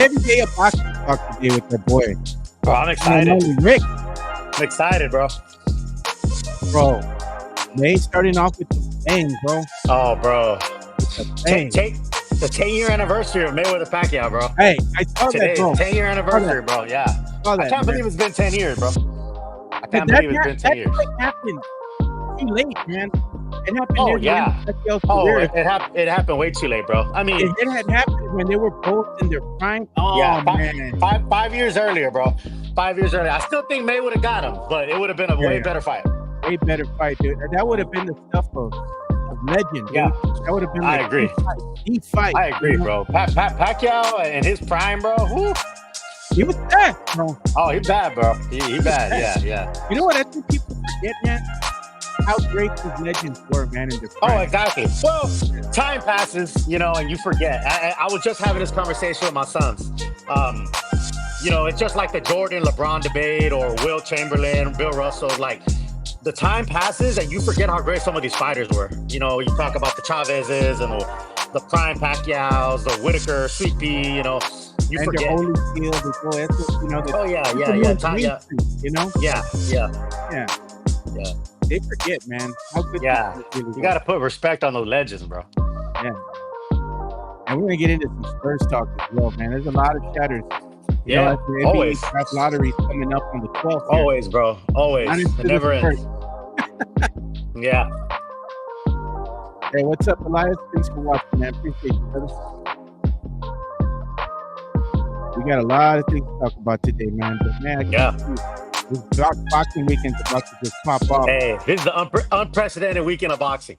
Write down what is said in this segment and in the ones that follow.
Every day a boxing talk today with their boy. Bro, I'm excited. Rick, I'm excited, bro. bro. May starting off with the bang, bro. Oh, bro. The bang. Take the 10-year anniversary of Mayweather Pacquiao, bro. Hey, I saw Today that, bro. is 10-year anniversary, bro. Yeah. Saw that, I can't man. believe it's been 10 years, bro. I But can't believe it's been 10 that years. happened too late, man. It happened Oh, near the end yeah. of Pacquiao's Oh, career. it happened way too late, bro. I mean, It had happened when they were both in their prime. Oh, yeah, man. five years earlier, bro. 5 years earlier. I still think May would have got him, but it would have been a way better fight. Way better fight, dude. That would have been the stuff of legend, dude. Yeah. That would have been I like agree. the fight. I agree, bro. Pacquiao in his prime, bro. Whoo. He was bad, bro. Oh, he bad, bro. He bad. Yeah. You know what? I think people forget, man, how great these legends were, man, in their prime. Oh, exactly. Well, time passes, and you forget. I was just having this conversation with my sons. It's just like the Jordan LeBron debate or Will Chamberlain, Bill Russell. Like, the time passes and you forget how great some of these fighters were. You talk about the Chavezes and the prime Pacquiaos, the Whitaker, Sweet Pea, you and forget. their Holyfield, the Goethe, Oh, yeah. Yeah. They forget, man. How good Yeah. these really You were. got to put respect on those legends, bro. Yeah. And we're going to get into some Spurs talk as well, man. There's a lot of shatters. Yeah, As the NBA always. draft lottery coming up on the 12th. here. Always, bro. Always. Not into It the never ends. Spurs. Yeah. Hey, what's up, Elias? Thanks for watching, man. Appreciate you, brother. We got a lot of things to talk about today, man. But, man, I Yeah. can't see this boxing weekend's about to just pop off. Hey, this is the unprecedented weekend of boxing.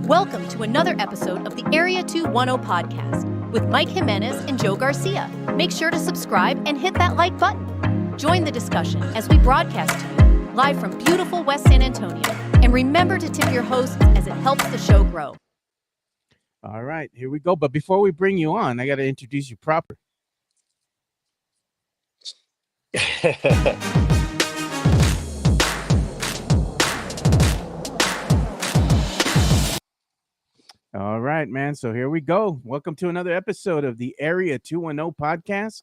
Welcome to another episode of the Area 210 podcast with Mike Jimenez and Joe Garcia. Make sure to subscribe and hit that like button. Join the discussion as we broadcast to you live from beautiful West San Antonio. And remember to tip your hosts as it helps the show grow. All right, here we go. But before we bring you on, I got to introduce you proper. All right, man. So here we go. Welcome to another episode of the Area 210 podcast.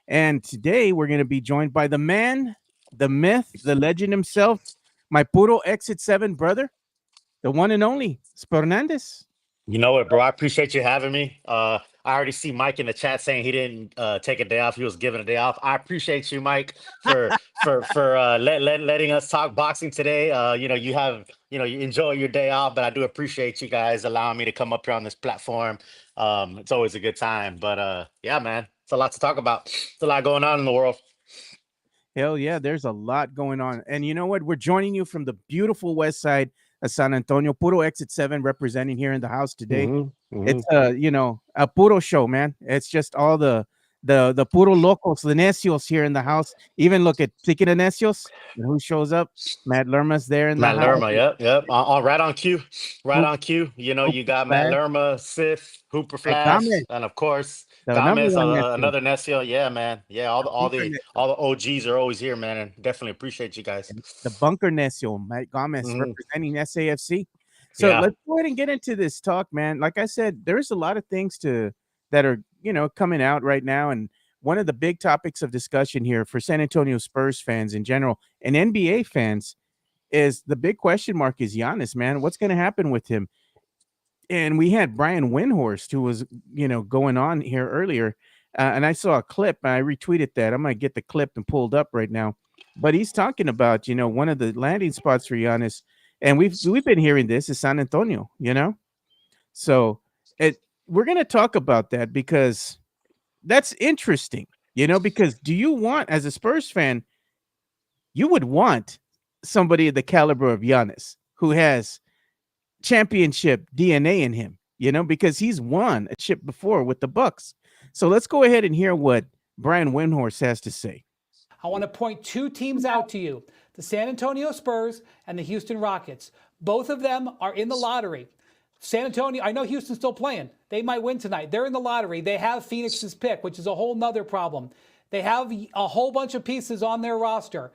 And today we're going to be joined by the man, the myth, the legend himself, my Puro Exit 7 brother, the one and only Spernandes. You know what, bro? I appreciate you having me. I already see Mike in the chat saying he didn't take a day off. He was given a day off. I appreciate you, Mike, for letting us talk boxing today. You enjoy your day off, but I do appreciate you guys allowing me to come up here on this platform. It's always a good time. But yeah, man, it's a lot to talk about. It's a lot going on in the world. Hell yeah, there's a lot going on. And you know what? We're joining you from the beautiful west side of San Antonio. Puro Exit 7 representing here in the house today. It's a puro show, man. It's just all the puro locos, the necios here in the house. Even look at Speaking of necios, who shows up? Matt Lerma's there in the house. Matt Lerma, yep. Right on cue. You got Matt Lerma, Sith, Hooper Flash, and of course Gomez, another Necio. Yeah, man. Yeah, all the OGs are always here, man, and definitely appreciate you guys. The bunker necio, Mike Gomez, representing SAFC. So let's go ahead and get into this talk, man. Like I said, there's a lot of things that are coming out right now, and one of the big topics of discussion here for San Antonio Spurs fans in general and NBA fans is the big question mark is Giannis, man. What's going to happen with him? And we had Brian Windhorst, who was going on here earlier, and I saw a clip. And I retweeted that. I'm going to get the clip and pulled up right now. But he's talking about one of the landing spots for Giannis. And we've been hearing this is San Antonio, So we're going to talk about that because that's interesting, because do you want, as a Spurs fan, you would want somebody of the caliber of Giannis who has championship DNA in him, because he's won a chip before with the Bucks. So let's go ahead and hear what Brian Windhorst has to say. I want to point two teams out to you, the San Antonio Spurs and the Houston Rockets. Both of them are in the lottery. San Antonio, I know Houston's still playing. They might win tonight. They're in the lottery. They have Phoenix's pick, which is a whole nother problem. They have a whole bunch of pieces on their roster.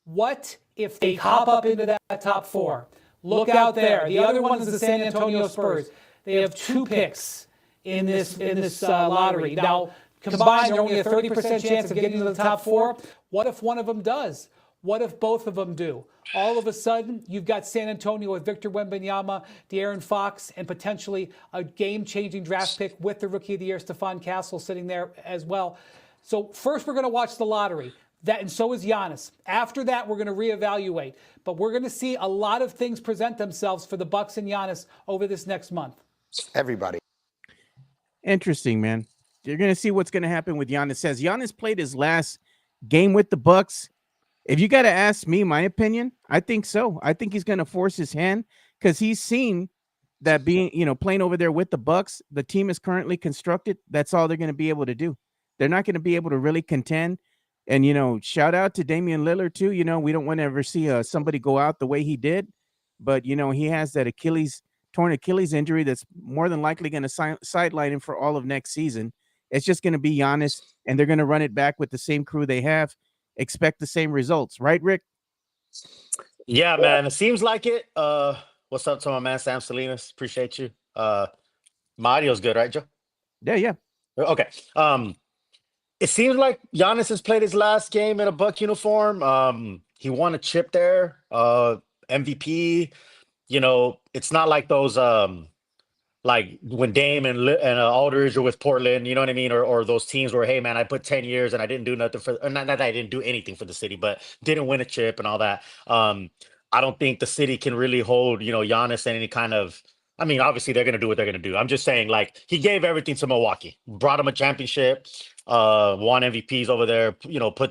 What if they hop up into that top four? Look out there. The other one is the San Antonio Spurs. They have two picks in this lottery. Now, Combined, they're only a 30% chance of getting to the top 4. What if one of them does? What if both of them do? All of a sudden, you've got San Antonio with Victor Wembanyama, De'Aaron Fox, and potentially a game-changing draft pick with the Rookie of the Year, Stephon Castle, sitting there as well. So first, we're going to watch the lottery. And so is Giannis. After that, we're going to reevaluate. But we're going to see a lot of things present themselves for the Bucks and Giannis over this next month. Everybody. Interesting, man. You're going to see what's going to happen with Giannis. Says Giannis played his last game with the Bucks. If you got to ask me my opinion, I think so. I think he's going to force his hand because he's seen that being, playing over there with the Bucks, the team is currently constructed. That's all they're going to be able to do. They're not going to be able to really contend. And, shout out to Damian Lillard too. We don't want to ever see somebody go out the way he did, but he has that torn Achilles injury that's more than likely going to sideline him for all of next season. It's just going to be Giannis, and they're going to run it back with the same crew they have. Expect the same results, right, Rick? Yeah, man. It seems like it. What's up to my man Sam Salinas? Appreciate you. My audio's good, right, Joe? Yeah. Okay. It seems like Giannis has played his last game in a Buck uniform. He won a chip there. MVP. It's not like those like when Dame and Aldridge are with Portland, you know what I mean? Or those teams where, hey, man, I put 10 years and I didn't do nothing not that I didn't do anything for the city, but didn't win a chip and all that. I don't think the city can really hold, Giannis in any kind of, obviously they're going to do what they're going to do. I'm just saying, like, he gave everything to Milwaukee, brought him a championship, won MVPs over there,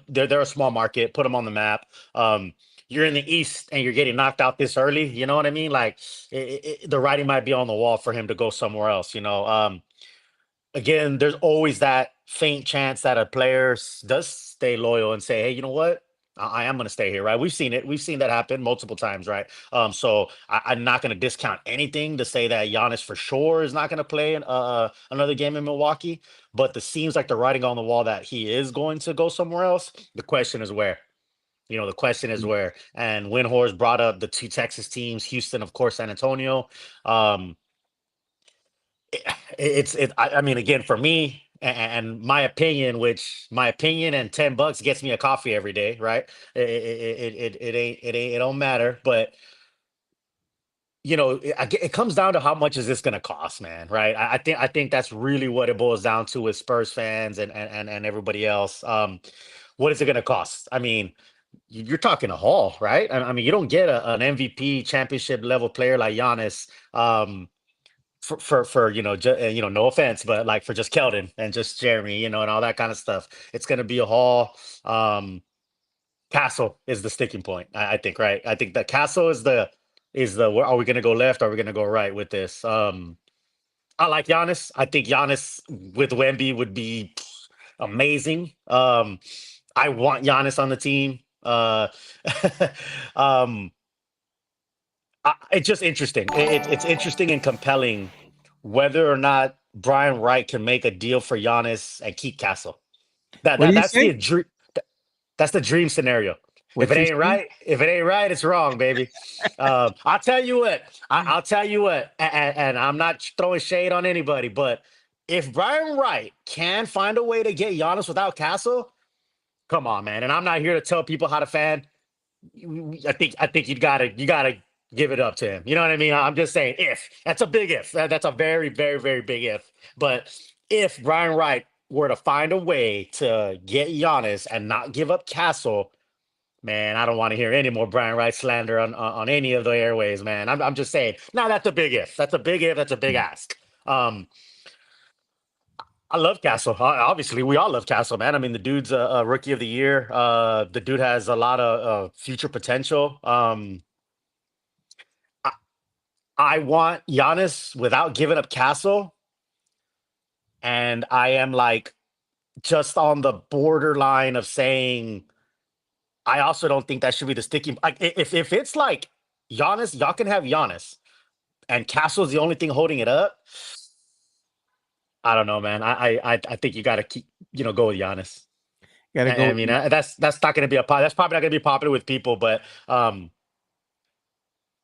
they're a small market, put them on the map. You're in the East and you're getting knocked out this early. You know what I mean? Like the writing might be on the wall for him to go somewhere else. Again, there's always that faint chance that a player does stay loyal and say, hey, you know what? I am going to stay here, right? We've seen it. We've seen that happen multiple times, right? So I'm not going to discount anything to say that Giannis for sure is not going to play another game in Milwaukee. But it seems like the writing on the wall that he is going to go somewhere else. The question is where. The question is where. And Windhorst brought up the 2 Texas teams, Houston, of course, San Antonio. Again, for me and my opinion, and $10 gets me a coffee every day, right? It don't matter, but it comes down to how much is this going to cost, man, right? I think that's really what it boils down to with Spurs fans and everybody else. What is it going to cost? You're talking a haul, right? You don't get an MVP championship level player like Giannis for no offense, but like for just Keldon and just Jeremy, and all that kind of stuff. It's going to be a haul. Castle is the sticking point, I think, right? I think that Castle is the are we going to go left? Or are we going to go right with this? I like Giannis. I think Giannis with Wemby would be amazing. I want Giannis on the team. It's just interesting. It's interesting and compelling whether or not Brian Wright can make a deal for Giannis and keep Castle. That's the dream scenario. If it ain't right, it's wrong, baby. I'll tell you what. I'll tell you what. And I'm not throwing shade on anybody, but if Brian Wright can find a way to get Giannis without Castle, come on, man. And I'm not here to tell people how to fan. I think you gotta give it up to him. You know what I mean? I'm just saying if. That's a big if. That's a very, very, very big if. But if Brian Wright were to find a way to get Giannis and not give up Castle, man, I don't want to hear any more Brian Wright slander on any of the airways, man. I'm just saying. Now that's a big if. That's a big if. That's a big ask. I love Castle. Obviously, we all love Castle, man. The dude's a Rookie of the Year. The dude has a lot of future potential. I want Giannis without giving up Castle. And I am like just on the borderline of saying, I also don't think that should be the sticking. Like if it's like Giannis, y'all can have Giannis, and Castle's the only thing holding it up. I don't know, man. I think you got to keep, go with Giannis. Gotta go. That's not going to be that's probably not going to be popular with people, but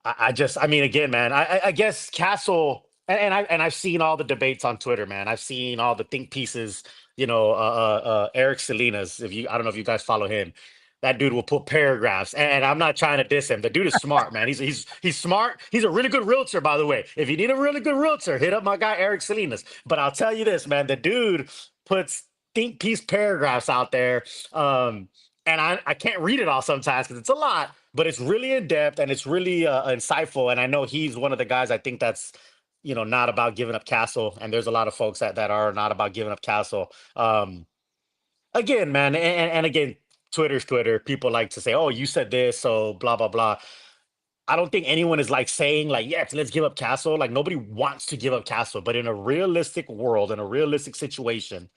again, man, I guess Castle, and I've seen all the debates on Twitter, man. I've seen all the think pieces, Eric Salinas. I don't know if you guys follow him. That dude will put paragraphs, and I'm not trying to diss him. The dude is smart, man. He's smart. He's a really good realtor, by the way. If you need a really good realtor, hit up my guy Eric Salinas. But I'll tell you this, man. The dude puts think piece paragraphs out there, and I can't read it all sometimes because it's a lot. But it's really in depth and it's really insightful. And I know he's one of the guys I think that's not about giving up Castle. And there's a lot of folks that are not about giving up Castle. Again, man, and again, Twitter's Twitter. People like to say, "Oh, you said this, so blah blah blah." I don't think anyone is like saying like, "Yes, let's give up Castle." Like nobody wants to give up Castle, but in a realistic world, in a realistic situation,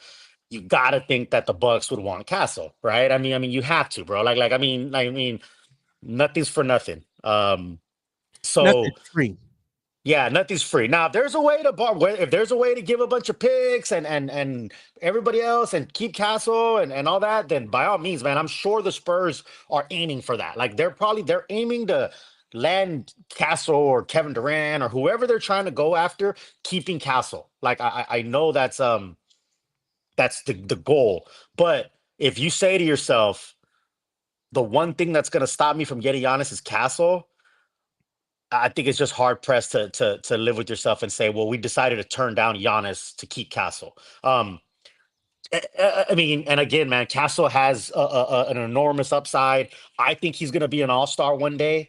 you gotta think that the Bucks would want Castle, right? You have to, bro. I mean, nothing's for nothing. So Nothing's free. yeah, nothing's free. Now, if there's a way to give a bunch of picks and everybody else and keep Castle and all that, then by all means, man, I'm sure the Spurs are aiming for that. Like they're aiming to land Castle or Kevin Durant or whoever they're trying to go after, keeping Castle. Like I know that's the goal. But if you say to yourself, the one thing that's gonna stop me from getting Giannis is Castle, I think it's just hard pressed to live with yourself and say, well, we decided to turn down Giannis to keep Castle. I mean, and again, man, Castle has an enormous upside. I think he's going to be an all-star one day.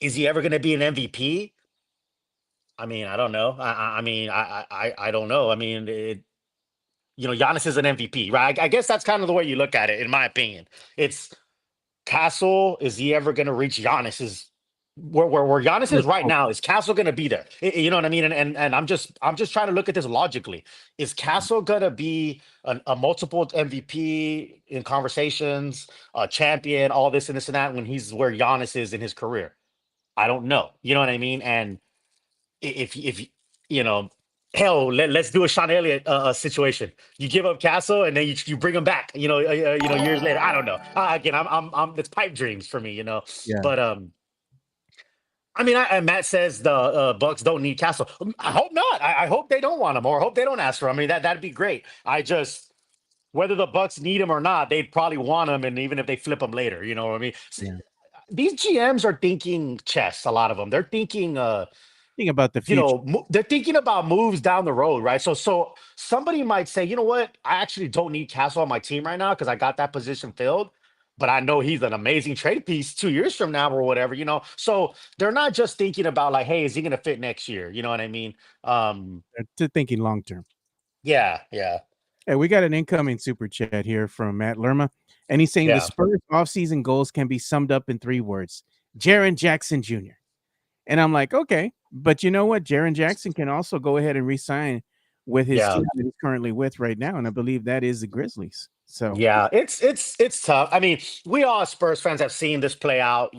Is he ever going to be an MVP? I mean, I don't know. I don't know. I mean, Giannis is an MVP, right? I guess that's kind of the way you look at it, in my opinion. It's Castle. Is he ever going to reach Giannis's? Where Giannis is right now, is Castle going to be there? You know what I mean? And I'm just trying to look at this logically. Is Castle going to be a multiple MVP in conversations, a champion, all this and this and that when he's where Giannis is in his career? I don't know. You know what I mean? And if hell, let's do a Sean Elliott situation. You give up Castle and then you bring him back. Years later. I don't know. Again, I'm it's pipe dreams for me. Yeah. But I mean, Matt says the Bucks don't need Castle. I hope not. I hope they don't want him, or I hope they don't ask for him. I mean, that'd be great. Whether the Bucks need him or not, they'd probably want him, and even if they flip him later, you know what I mean? Yeah. These GMs are thinking chess. A lot of them. They're thinking. Think about the future. They're thinking about moves down the road, right? So somebody might say, you know what? I actually don't need Castle on my team right now because I got that position filled. But I know he's an amazing trade piece 2 years from now or whatever, So they're not just thinking about like, hey, is he going to fit next year? You know what I mean? They're thinking long term. Yeah. Hey, we got an incoming super chat here from Matt Lerma, and he's saying the Spurs offseason goals can be summed up in 3 words: Jaren Jackson Jr. And I'm like, okay, but you know what? Jaren Jackson can also go ahead and re-sign with his team that he's currently with right now, and I believe that is the Grizzlies. So yeah, it's tough. I mean, we all as Spurs fans have seen this play out,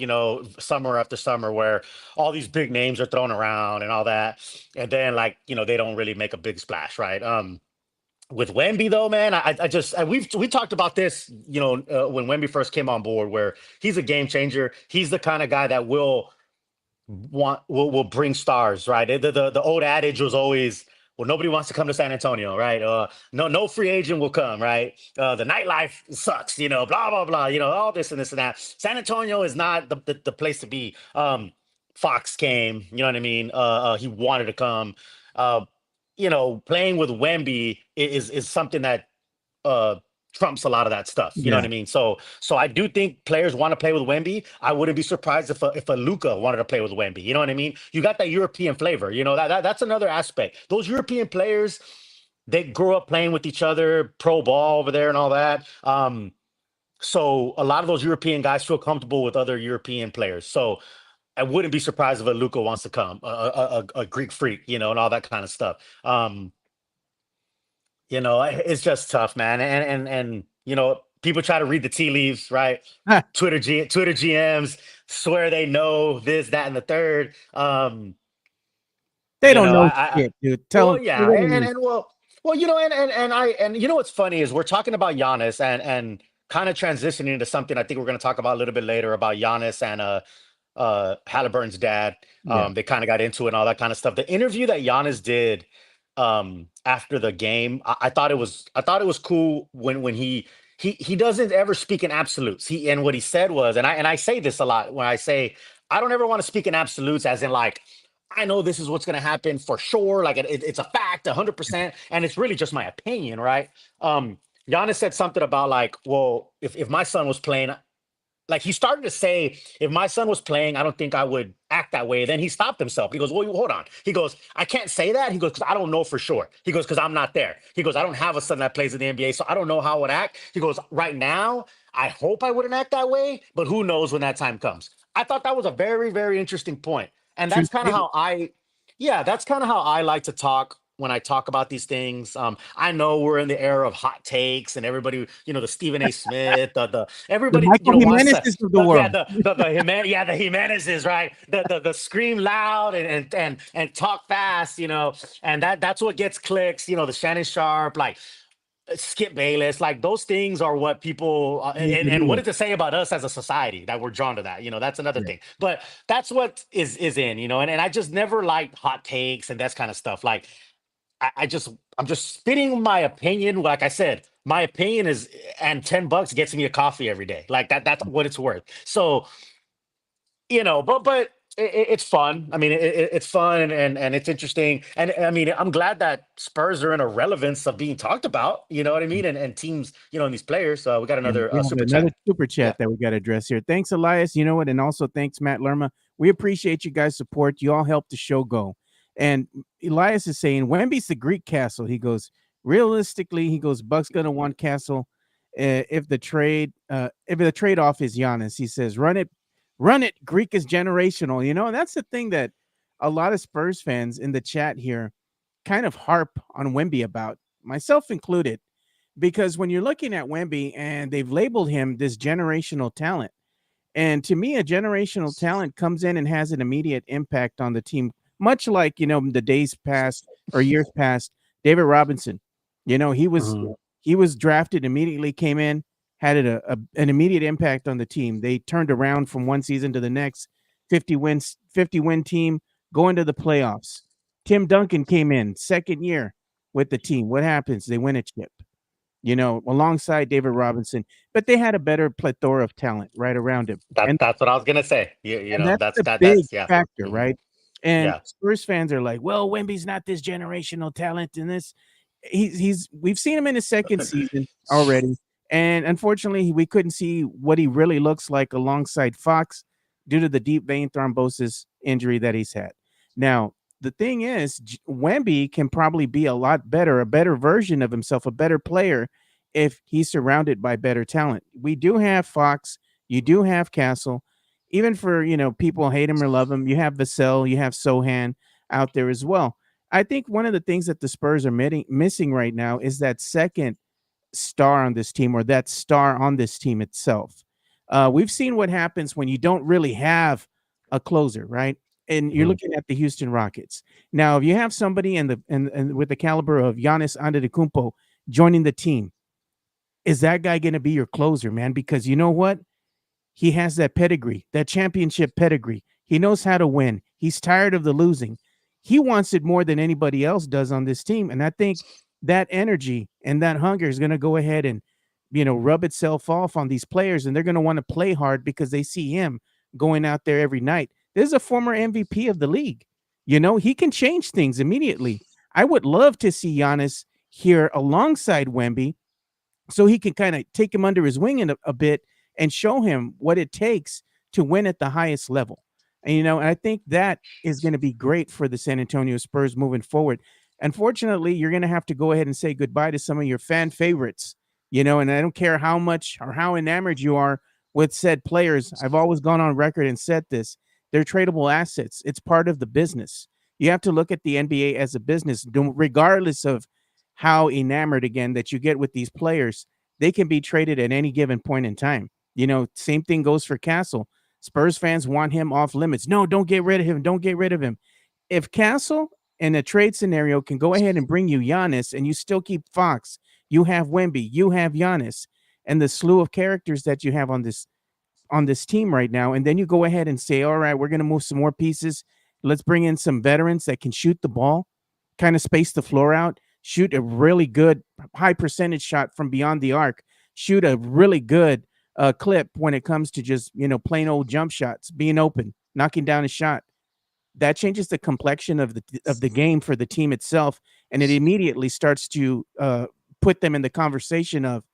summer after summer, where all these big names are thrown around and all that, and then they don't really make a big splash, right? With Wemby though, man, we talked about this, when Wemby first came on board, where he's a game changer. He's the kind of guy that will bring stars, right? The old adage was always, well, nobody wants to come to San Antonio, right? No free agent will come, right? The nightlife sucks, blah, blah, blah, all this and this and that. San Antonio is not the place to be. Fox came, you know what I mean? He wanted to come. Playing with Wemby is something that trumps a lot of that stuff. You know what I mean? So I do think players want to play with Wemby. I wouldn't be surprised if a Luka wanted to play with Wemby. You know what I mean? You got that European flavor. That's another aspect. Those European players, they grew up playing with each other, pro ball over there and all that. So a lot of those European guys feel comfortable with other European players. So I wouldn't be surprised if a Luka wants to come, a Greek freak, and all that kind of stuff. It's just tough, man. And people try to read the tea leaves, right? Twitter GMs swear they know this, that, and the third. They don't know shit, dude. Tell them. Yeah. And what's funny is we're talking about Giannis and kind of transitioning into something I think we're going to talk about a little bit later about Giannis and Halliburton's dad. They kind of got into it and all that kind of stuff. The interview that Giannis did after the game. I thought it was cool when he doesn't ever speak in absolutes. And what he said was, and I say this a lot when I say I don't ever want to speak in absolutes, as in like I know this is what's going to happen for sure. Like it's a fact, 100%, and it's really just my opinion, right? Giannis said something about like, well, if my son was playing, like he started to say, if my son was playing, I don't think I would act that way. Then he stopped himself. He goes, well, hold on. He goes, I can't say that. He goes, because I don't know for sure. He goes, because I'm not there. He goes, I don't have a son that plays in the NBA, so I don't know how I would act. He goes, right now, I hope I wouldn't act that way, but who knows when that time comes. I thought that was a very, very interesting point. And True that's kind of statement. that's kind of how I like to talk when I talk about these things. I know we're in the era of hot takes and everybody, the Stephen A. Smith, the The everybody, Michael wants to, Jimenez's of the world. the Jimenezes, right? The scream loud and talk fast, and that's what gets clicks, the Shannon Sharp, like Skip Bayless, like those things are what people and what does it say about us as a society that we're drawn to that? That's another Yeah. thing. But that's what is in, and I just never liked hot takes and that kind of stuff. Like I'm just spitting my opinion. Like I said, my opinion is, and $10 gets me a coffee every day. Like that's what it's worth. So, but it's fun. I mean, it's fun and it's interesting. And I mean, I'm glad that Spurs are in a relevance of being talked about. You know what I mean? And teams, and these players. We got Yeah, another we have super another chat. super Yeah. chat that we got to address here. Thanks, Elias. You know what? And also thanks, Matt Lerma. We appreciate you guys' support. You all help the show go. And Elias is saying Wemby's the Greek castle. He goes, realistically, he goes, Buck's gonna want Castle if the trade off is Giannis. He says, run it. Greek is generational. And that's the thing that a lot of Spurs fans in the chat here kind of harp on Wemby about, myself included. Because when you're looking at Wemby and they've labeled him this generational talent, and to me, a generational talent comes in and has an immediate impact on the team, much like, the days past or years past, David Robinson. He was Mhm. he was drafted, immediately came in, had an immediate impact on the team. They turned around from one season to the next, 50 win team, going to the playoffs. Tim Duncan came in second year with the team. What happens? They win a chip, alongside David Robinson, but they had a better plethora of talent right around him. That's what I was gonna say. And that's the big that's yeah. factor, Mhm. right? And Yeah. Spurs fans are like, "Well, Wemby's not this generational talent in this." He's we've seen him in his second season already, and unfortunately, we couldn't see what he really looks like alongside Fox due to the deep vein thrombosis injury that he's had. Now, the thing is, Wemby can probably be a lot better, a better version of himself, a better player if he's surrounded by better talent. We do have Fox, you do have Castle. Even for, people hate him or love him, you have Vassell, you have Sohan out there as well. I think one of the things that the Spurs are missing right now is that second star on this team, or that star on this team itself. We've seen what happens when you don't really have a closer, right? And you're Mhm. looking at the Houston Rockets. Now, if you have somebody and with the caliber of Giannis Antetokounmpo joining the team, is that guy going to be your closer, man? Because you know what? He has that pedigree, that championship pedigree. He knows how to win. He's tired of the losing. He wants it more than anybody else does on this team. And I think that energy and that hunger is going to go ahead and, rub itself off on these players. And they're going to want to play hard because they see him going out there every night. This is a former MVP of the league. He can change things immediately. I would love to see Giannis here alongside Wemby so he can kind of take him under his wing in a bit and show him what it takes to win at the highest level. And I think that is going to be great for the San Antonio Spurs moving forward. Unfortunately, you're going to have to go ahead and say goodbye to some of your fan favorites, and I don't care how much or how enamored you are with said players. I've always gone on record and said this. They're tradable assets. It's part of the business. You have to look at the NBA as a business, regardless of how enamored again that you get with these players. They can be traded at any given point in time. Same thing goes for Castle. Spurs fans want him off limits. No, don't get rid of him. Don't get rid of him. If Castle in a trade scenario can go ahead and bring you Giannis and you still keep Fox, you have Wemby, you have Giannis, and the slew of characters that you have on this team right now, and then you go ahead and say, all right, we're going to move some more pieces. Let's bring in some veterans that can shoot the ball. kind of space the floor out, shoot a really good high percentage shot from beyond the arc, shoot a really good clip when it comes to just, plain old jump shots, being open, knocking down a shot. That changes the complexion of the game for the team itself, and it immediately starts to put them in the conversation of,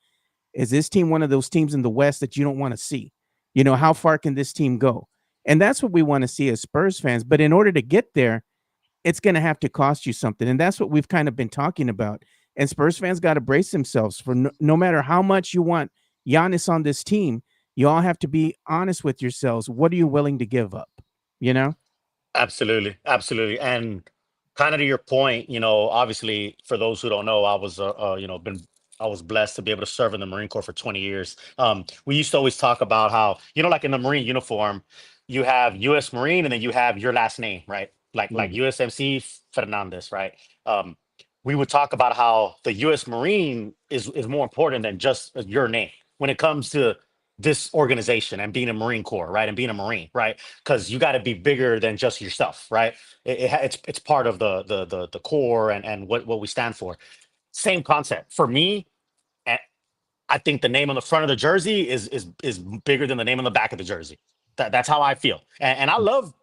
is this team one of those teams in the West that you don't want to see? How far can this team go? And that's what we want to see as Spurs fans. But in order to get there, it's going to have to cost you something. And that's what we've kind of been talking about. And Spurs fans got to brace themselves for no matter how much you want Giannis on this team, you all have to be honest with yourselves. What are you willing to give up? Absolutely, absolutely. And kind of to your point, obviously for those who don't know, I was blessed to be able to serve in the Marine Corps for 20 years. We used to always talk about how, like in the Marine uniform, you have US Marine and then you have your last name, right? Like USMC Fernandez, right? We would talk about how the US Marine is more important than just your name when it comes to this organization and being a Marine Corps, right? And being a Marine, right? Because you got to be bigger than just yourself, right? It's part of the core and what we stand for. Same concept for me. eh, I think the name on the front of the jersey is bigger than the name on the back of the jersey. That's how I feel, and I love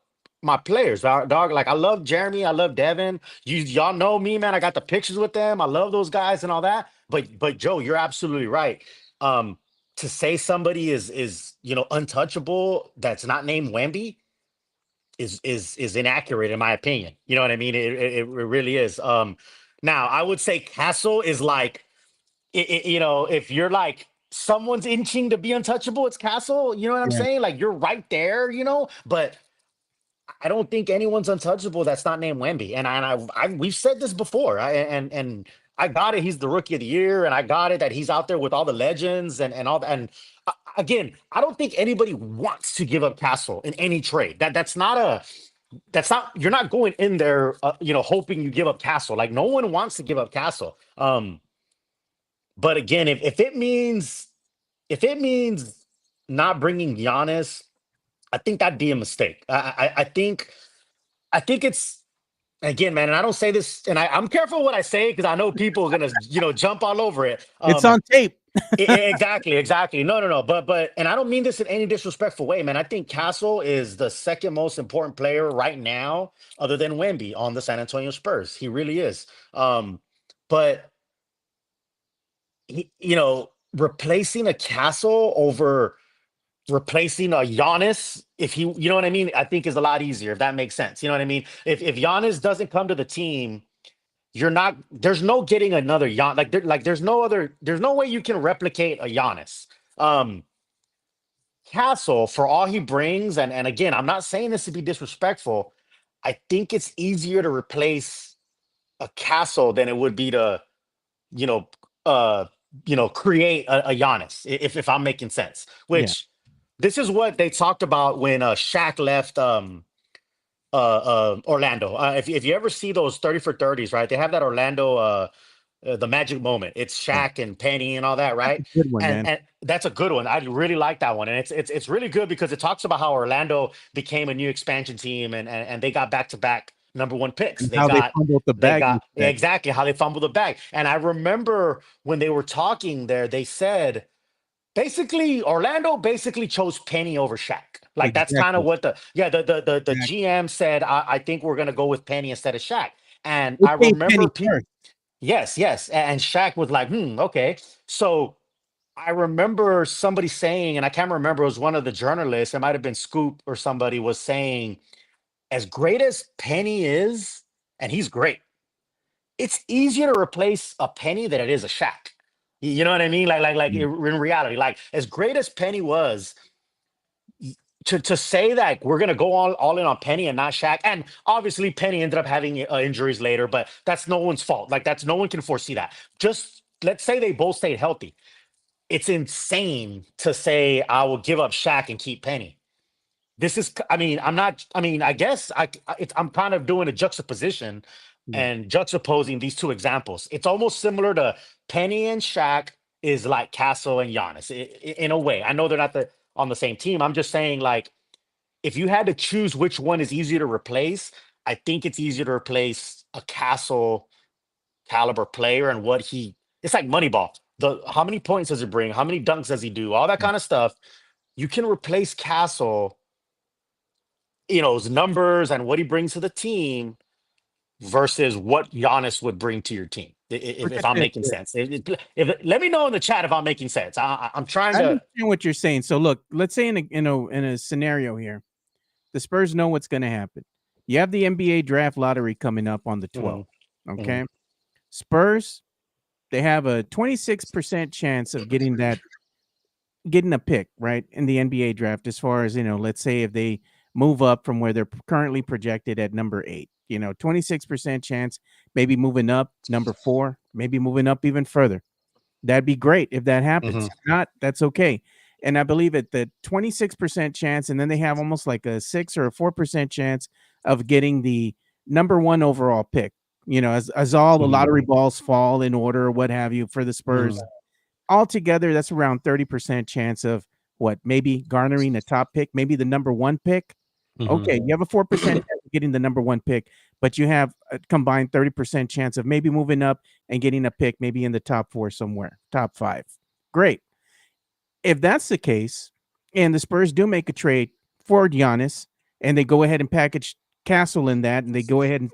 my players, dog. Like I love Jeremy, I love Devin. Y'all know me, man. I got the pictures with them. I love those guys and all that. But Joe, you're absolutely right. Um, to say somebody is untouchable that's not named Wemby is inaccurate in my opinion. You know what I mean? It really is. Now I would say Castle is like if you're like someone's inching to be untouchable, it's Castle. You know what I'm Yeah. saying? Like you're right there, but I don't think anyone's untouchable that's not named Wemby. And we've said this before. And I got it. He's the rookie of the year, and I got it that he's out there with all the legends and all that. And again, I don't think anybody wants to give up Castle in any trade. You're not going in there, hoping you give up Castle. Like no one wants to give up Castle. But again, if it means not bringing Giannis, I think that'd be a mistake. I think it's again, man, and I don't say this, and I'm careful what I say because I know people are gonna, jump all over it. It's on tape. Exactly. No. But, and I don't mean this in any disrespectful way, man. I think Castle is the second most important player right now, other than Wemby, on the San Antonio Spurs. He really is. But replacing a Castle over replacing a Giannis, if you know what I mean, I think is a lot easier, if that makes sense. You know what I mean? If Giannis doesn't come to the team, there's no getting another Giannis. There's no way you can replicate a Giannis. Castle, for all he brings, and again, I'm not saying this to be disrespectful, I think it's easier to replace a Castle than it would be to, you know, create a Giannis, if I'm making sense. Which this is what they talked about when Shaq left Orlando. If you ever see those 30 for 30s, right? They have that Orlando the magic moment. It's Shaq and Penny and all that, right? Good one, man. And that's a good one. I really like that one, and it's really good because it talks about how Orlando became a new expansion team, and they got back-to-back #1 picks. They fumbled the bag. Exactly how they fumbled the bag. And I remember when they were talking there, they said Orlando basically chose Penny over Shaq. Like that's kind of what the GM said. I think we're gonna go with Penny instead of Shaq. And I remember people. Yes. And Shaq was like, okay. So I remember somebody saying, and I can't remember, it was one of the journalists, it might have been Scoop or somebody, was saying, as great as Penny is, and he's great, it's easier to replace a Penny than it is a Shaq. You know what I mean? In reality, like as great as Penny was, to say that we're gonna go all in on Penny and not Shaq, and obviously Penny ended up having injuries later, but that's no one's fault. Like that's no one can foresee that. Just let's say they both stayed healthy. It's insane to say I will give up Shaq and keep Penny. This is, I guess I'm kind of doing a juxtaposition and juxtaposing these two examples. It's almost similar to Penny and Shaq is like Castle and Giannis in a way. I know they're not on the same team. I'm just saying, like, if you had to choose which one is easier to replace, I think it's easier to replace a Castle caliber player and what it's like Moneyball. How many points does he bring? How many dunks does he do? All that kind of stuff. You can replace Castle, his numbers and what he brings to the team versus what Giannis would bring to your team. Look If at I'm this. making sense, let me know in the chat if I'm making sense. I'm trying I to. understand what you're saying. So look, let's say in a scenario here, the Spurs know what's going to happen. You have the NBA draft lottery coming up on the 12th. Okay, Spurs, they have a 26% chance of getting a pick right in the NBA draft. As far as let's say if they move up from where they're currently projected at number 8, 26% chance, maybe moving up number 4, maybe moving up even further. That'd be great if that happens. If not, that's okay. And I believe at the 26% chance, and then they have almost like a 6 or a 4% chance of getting the number 1 overall pick. As all the lottery balls fall in order or what have you for the Spurs. Altogether, that's around 30% chance of maybe garnering a top pick, maybe the number 1 pick. Okay, you have a 4% chance of getting the number 1 pick, but you have a combined 30% chance of maybe moving up and getting a pick, maybe in the top 4 somewhere, top 5. Great. If that's the case, and the Spurs do make a trade for Giannis, and they go ahead and package Castle in that, and they go ahead and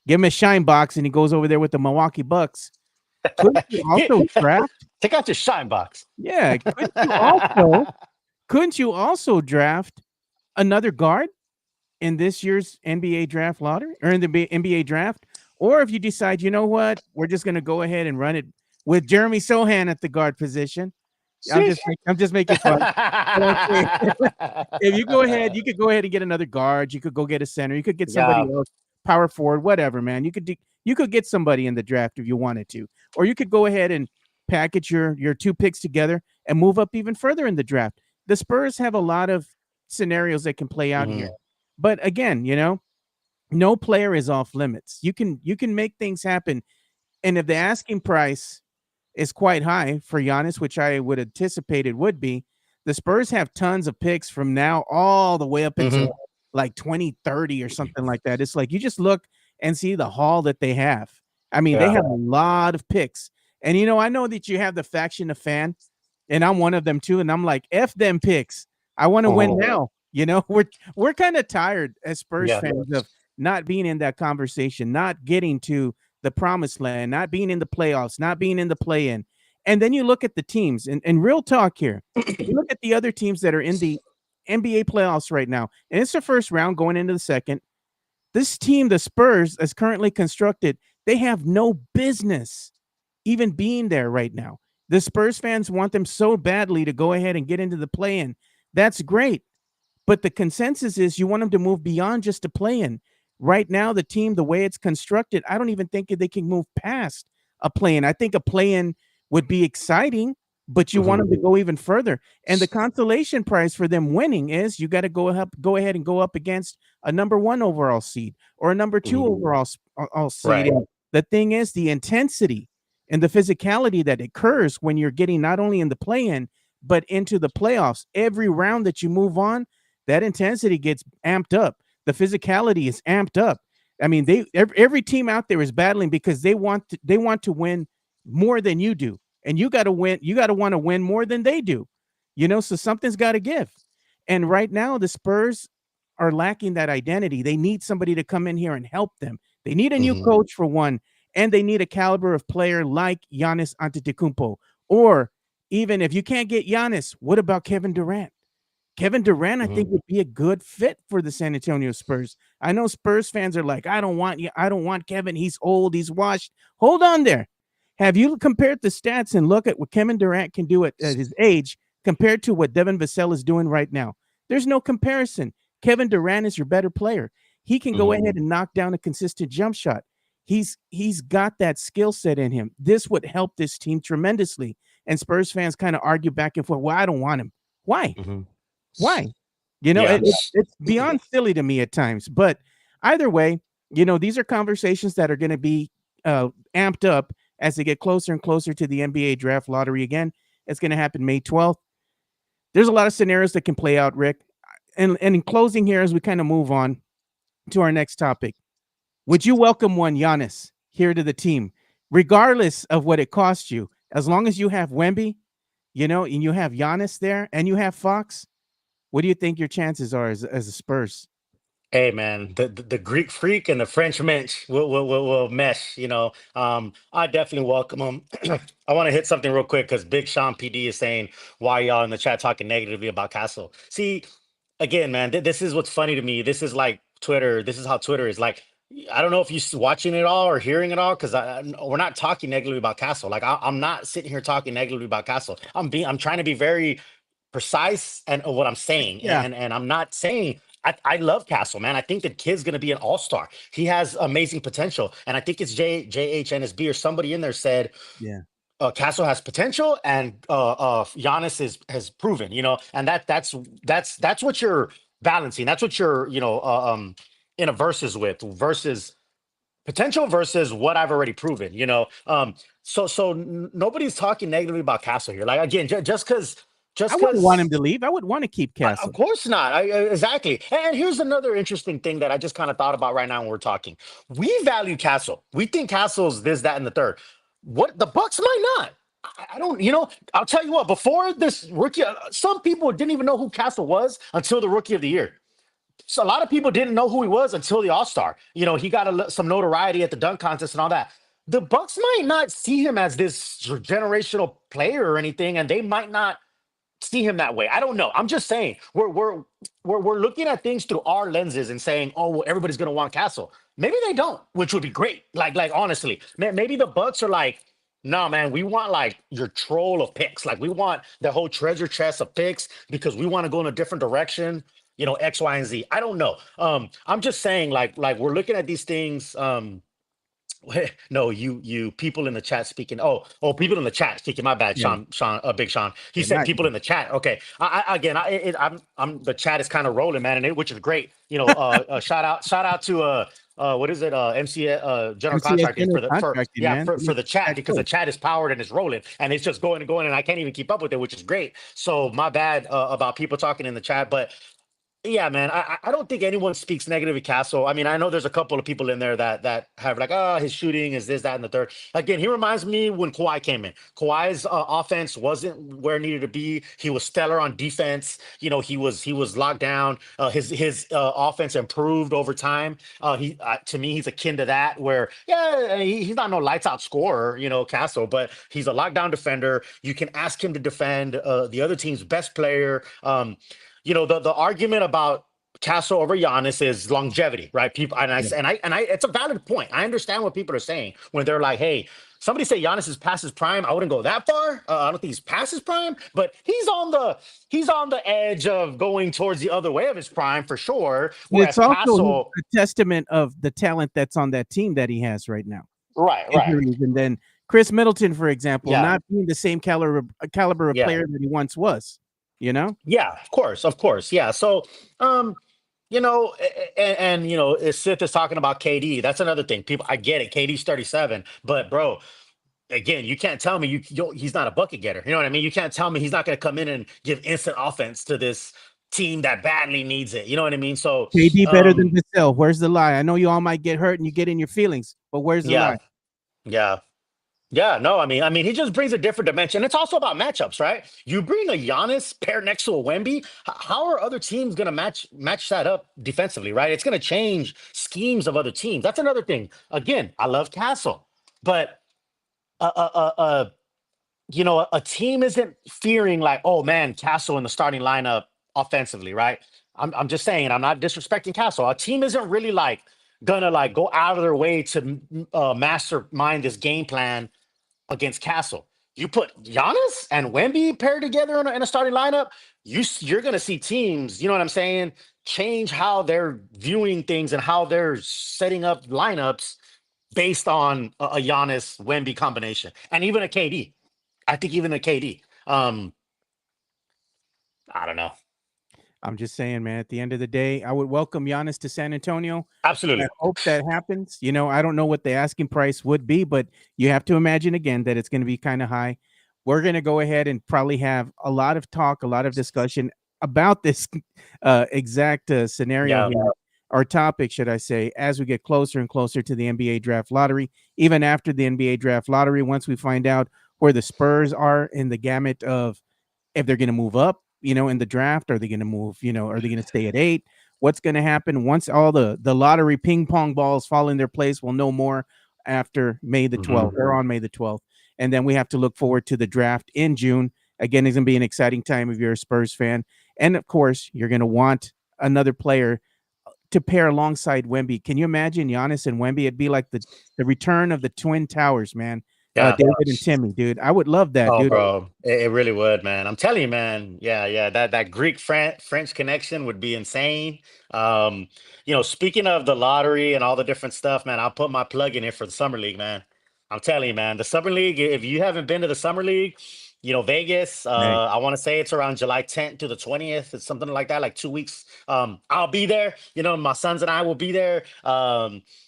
give him a shine box, and he goes over there with the Milwaukee Bucks, could you also draft? Take out your shine box. Yeah, couldn't you also draft another guard in this year's NBA draft lottery or in the NBA draft? Or if you decide, you know what, we're just going to go ahead and run it with Jeremy Sohan at the guard position. I'm just making fun. If you go ahead, you could go ahead and get another guard. You could go get a center. You could get somebody else, power forward, whatever, man. You could get somebody in the draft if you wanted to, or you could go ahead and package your 2 picks together and move up even further in the draft. The Spurs have a lot of scenarios that can play out here, but again, no player is off limits. You can make things happen, and if the asking price is quite high for Giannis, which I would anticipate it would be, the Spurs have tons of picks from now all the way up until like 2030 or something like that. It's like you just look and see the haul that they have. I mean, they have a lot of picks. And, I know that you have the faction of fan, and I'm one of them too. And I'm like, F them picks. I want to win now. We're kind of tired as Spurs fans of not being in that conversation, not getting to the promised land, not being in the playoffs, not being in the play-in. And then you look at the teams, and real talk here. You look at the other teams that are in the NBA playoffs right now, and it's the first round going into the second. This team, the Spurs, as currently constructed, they have no business even being there right now. The Spurs fans want them so badly to go ahead and get into the play-in. That's great. But the consensus is you want them to move beyond just a play-in. Right now, the team, the way it's constructed, I don't even think they can move past a play-in. I think a play-in would be exciting, but you want them to go even further. And the consolation prize for them winning is you got to go ahead and go up against a number 1 overall seed or a number 2 overall seed. Right. And the thing is the intensity and the physicality that occurs when you're getting not only in the play-in, but into the playoffs. Every round that you move on, that intensity gets amped up. The physicality is amped up. I mean, every team out there is battling because they want to win more than you do, and you got to win. You got to want to win more than they do, So something's got to give. And right now, the Spurs are lacking that identity. They need somebody to come in here and help them. They need a new coach for one, and they need a caliber of player like Giannis Antetokounmpo. Or even if you can't get Giannis, what about Kevin Durant? Kevin Durant, I think, would be a good fit for the San Antonio Spurs. I know Spurs fans are like, I don't want Kevin. He's old. He's washed. Hold on there. Have you compared the stats and look at what Kevin Durant can do at his age compared to what Devin Vassell is doing right now? There's no comparison. Kevin Durant is your better player. He can go ahead and knock down a consistent jump shot. He's got that skill set in him. This would help this team tremendously. And Spurs fans kind of argue back and forth. Well, I don't want him. Why? Why? It's beyond silly to me at times. But either way, these are conversations that are going to be amped up as they get closer and closer to the NBA draft lottery again. It's going to happen May 12th. There's a lot of scenarios that can play out, Rick. And in closing here, as we kind of move on to our next topic, Would you welcome one Giannis here to the team, regardless of what it costs you? As long as you have Wemby, and you have Giannis there, and you have Fox, what do you think your chances are as a Spurs? Hey man, the Greek freak and the French mensch will mesh. I definitely welcome them. I want to hit something real quick because Big Sean PD is saying why y'all in the chat talking negatively about Castle. See, again, man, this is what's funny to me. This is like Twitter. This is how Twitter is. Like, I don't know if you're watching it all or hearing it all, because we're not talking negatively about Castle. Like, I'm not sitting here talking negatively about Castle. I'm trying to be very precise and what I'm saying, Yeah. and I'm not saying. I love Castle, man. I think the kid's gonna be an all-star. He has amazing potential, and I think it's JHNSB or somebody in there said, Yeah. Castle has potential, and Giannis has proven, and that's what you're balancing. That's what you're, in a versus potential versus what I've already proven, nobody's talking negatively about Castle here. Like, again, just because. I wouldn't want him to leave. I would want to keep Castle. Of course not. Exactly. And here's another interesting thing that I just kind of thought about right now when we're talking. We value Castle. We think Castle's this, that, and the third. What the Bucks might not. I don't. I'll tell you what. Before this rookie, some people didn't even know who Castle was until the Rookie of the Year. So a lot of people didn't know who he was until the All-Star. He got some notoriety at the dunk contest and all that. The Bucks might not see him as this generational player or anything, and they might not see him that way. I don't know. I'm just saying we're looking at things through our lenses and saying, oh, well, everybody's gonna want Castle. Maybe they don't, which would be great. Like honestly, maybe the Bucks are like, no, man, we want like your troll of picks. Like we want the whole treasure chest of picks because we want to go in a different direction. X, Y, and Z. I don't know. I'm just saying, like we're looking at these things. No, you people in the chat speaking. Oh, people in the chat speaking. My bad, Yeah. Sean, Big Sean. He said people in the chat. Okay, I'm the chat is kind of rolling, man, which is great. Shout out to what is it? MC General Contracting for the chat, because the chat is powered and it's rolling and it's just going and going and I can't even keep up with it, which is great. So my bad about people talking in the chat, but. Yeah, man. I don't think anyone speaks negative of Castle. I mean, I know there's a couple of people in there that have like, his shooting is this, that, and the third. Again, he reminds me when Kawhi came in. Kawhi's offense wasn't where it needed to be. He was stellar on defense. He was locked down. His offense improved over time. To me, he's akin to that. Where he's not no lights out scorer, Castle, but he's a lockdown defender. You can ask him to defend the other team's best player. The argument about Castle over Giannis is longevity, right? People and I it's a valid point. I understand what people are saying when they're like, "Hey, somebody say Giannis is past his prime." I wouldn't go that far. I don't think he's past his prime, but he's on the edge of going towards the other way of his prime for sure. It's also Castle, a testament of the talent that's on that team that he has right now. Right. And then Chris Middleton, for example, not being the same caliber of player that he once was. Yeah, of course. Yeah. So, Sith is talking about KD. That's another thing. People, I get it. KD's 37, but bro, again, you can't tell me he's not a bucket getter. You know what I mean? You can't tell me he's not going to come in and give instant offense to this team that badly needs it. You know what I mean? So KD better than Vassell. Where's the lie? I know you all might get hurt and you get in your feelings, but where's the lie? Yeah, no, I mean, he just brings a different dimension. It's also about matchups, right? You bring a Giannis paired next to a Wemby. How are other teams going to match that up defensively, right? It's going to change schemes of other teams. That's another thing. Again, I love Castle, but a team isn't fearing like, oh man, Castle in the starting lineup offensively, right? I'm just saying, I'm not disrespecting Castle. A team isn't really like gonna like go out of their way to mastermind this game plan against Castle. You put Giannis and Wemby paired together in a starting lineup, you're going to see teams, you know what I'm saying, change how they're viewing things and how they're setting up lineups based on a Giannis Wemby combination, and even a KD. I think even a KD. I don't know. I'm just saying, man, at the end of the day, I would welcome Giannis to San Antonio. Absolutely. I hope that happens. I don't know what the asking price would be, but you have to imagine again that it's going to be kind of high. We're going to go ahead and probably have a lot of talk, a lot of discussion about this exact scenario here our topic, should I say, as we get closer and closer to the NBA draft lottery, even after the NBA draft lottery, once we find out where the Spurs are in the gamut of if they're going to move up, in the draft, are they going to move, are they going to stay at 8? What's going to happen once all the lottery ping pong balls fall in their place? We'll know more after May the 12th or on May the 12th. And then we have to look forward to the draft in June. Again, it's going to be an exciting time if you're a Spurs fan. And of course, you're going to want another player to pair alongside Wemby. Can you imagine Giannis and Wemby? It'd be like the return of the Twin Towers, man. Yeah. David and Timmy, dude. I would love that, dude. Bro, it really would, man. I'm telling you, man. Yeah. That Greek French connection would be insane. Speaking of the lottery and all the different stuff, man, I'll put my plug in here for the summer league, man. I'm telling you, man, the summer league. If you haven't been to the summer league, Vegas. I want to say it's around July 10th to the 20th. It's something like that, like 2 weeks. I'll be there. My sons and I will be there.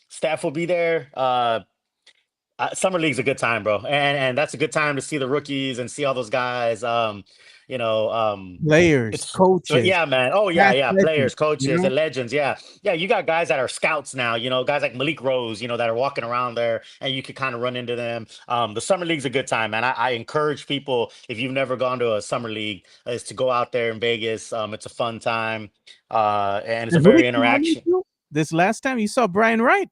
Staff will be there. Summer league's a good time, bro, and that's a good time to see the rookies and see all those guys. Players, coaches. Yeah, man. Oh yeah. Players, coaches, and legends. Yeah. You got guys that are scouts now. Guys like Malik Rose. That are walking around there, and you could kind of run into them. The summer league's a good time, man. I encourage people, if you've never gone to a summer league, is to go out there in Vegas. It's a fun time, and it's a very interaction. This last time you saw Brian Wright.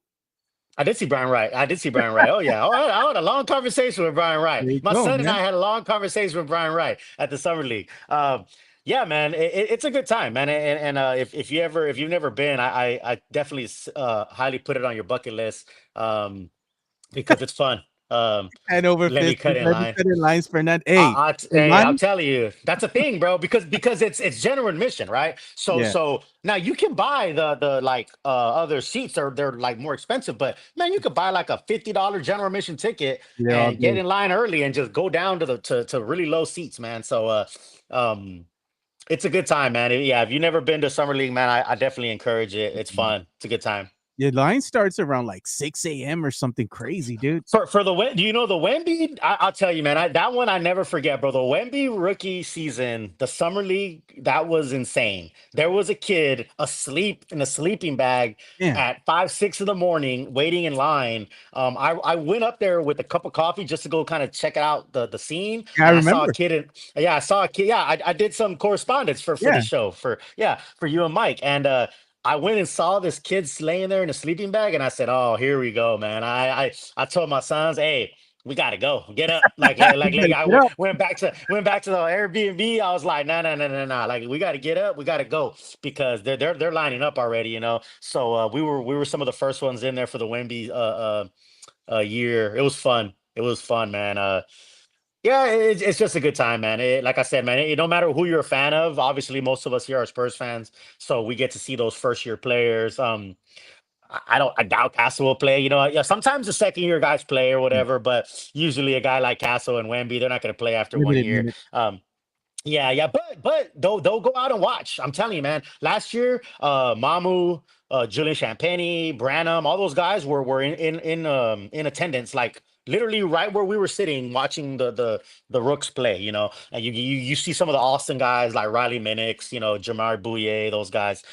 I did see Brian Wright. Oh, yeah. I had a long conversation with Brian Wright. My son and I had a long conversation with Brian Wright at the Summer League. Yeah, man, it's a good time, man. And if you've never been, I definitely highly put it on your bucket list because it's fun. And over let me cut in lines for that. Hey, I'll tell you, that's a thing, bro, because it's general admission, right? So now you can buy the like other seats, they're like more expensive, but man, you could buy like a $50 general admission ticket and get in line early and just go down to really low seats, man. So it's a good time, man. Yeah, if you've never been to Summer League, man, I definitely encourage it. It's fun. It's a good time. The line starts around like 6 a.m. or something crazy, dude. For the do you know the Wemby? I'll tell you, man. That one I never forget, bro. The Wemby rookie season, the summer league, that was insane. There was a kid asleep in a sleeping bag at 5, 6 in the morning, waiting in line. I went up there with a cup of coffee just to go kind of check out the scene. Yeah, I remember. I saw a kid. Yeah, I did some correspondence for the show for you and Mike, and I went and saw this kid laying there in a sleeping bag, and I said, "Oh, here we go, man." I told my sons, "Hey, we gotta go. Get up!" I went back to the Airbnb. I was like, "No. Like, we gotta get up. We gotta go because they're lining up already, So we were some of the first ones in there for the Wemby year. It was fun. It was fun, man. Yeah, it's just a good time, man. Like I said, man, no matter who you're a fan of, obviously most of us here are Spurs fans, so we get to see those first year players. I doubt Castle will play. Yeah, sometimes the second year guys play or whatever, but usually a guy like Castle and Wemby, they're not going to play after 1 year. Yeah, but they'll go out and watch. I'm telling you, man. Last year, Mamu, Julian Champagny, Branham, all those guys were in attendance, like literally right where we were sitting watching the Rooks play, and you see some of the Austin guys like Riley Minix, Jamar Bouye, those guys.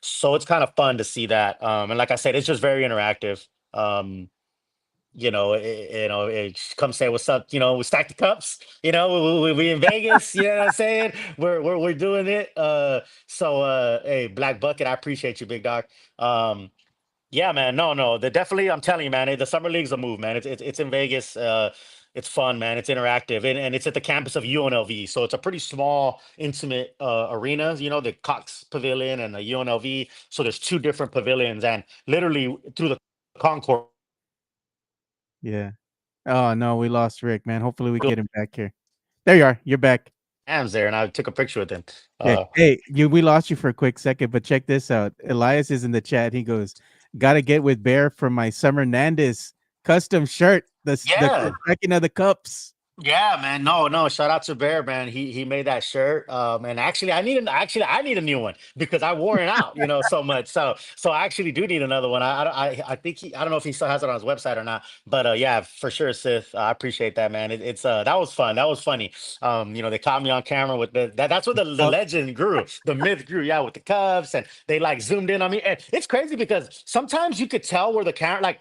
So it's kind of fun to see that. And like I said, it's just very interactive. Come say what's up. We stack the cups. We in Vegas. You know what I'm saying? We're doing it. Hey, Black Bucket, I appreciate you, big dog. Yeah, man. No. Definitely, I'm telling you, man. The summer league's a move, man. It's in Vegas. It's fun, man. It's interactive, and it's at the campus of UNLV. So it's a pretty small, intimate arena. The Cox Pavilion and the UNLV. So there's 2 different pavilions, and literally through the concourse. Yeah. Oh no, we lost Rick, man. Hopefully we get him back here. There you are. You're back. Sam's there, and I took a picture with him. We lost you for a quick second, but check this out. Elias is in the chat. He goes, "Gotta get with Bear for my Summer Nandez custom shirt. The stacking of the cups." Yeah, man. No. Shout out to Bear, man. He made that shirt. And actually, I need a new one because I wore it out, so much. So I actually do need another one. I think I don't know if he still has it on his website or not. But yeah, for sure, Sith. I appreciate that, man. It's that was fun. That was funny. They caught me on camera with that's what the Well, legend grew, the myth grew. Yeah, with the Cubs, and they like zoomed in on me. And it's crazy because sometimes you could tell where the camera like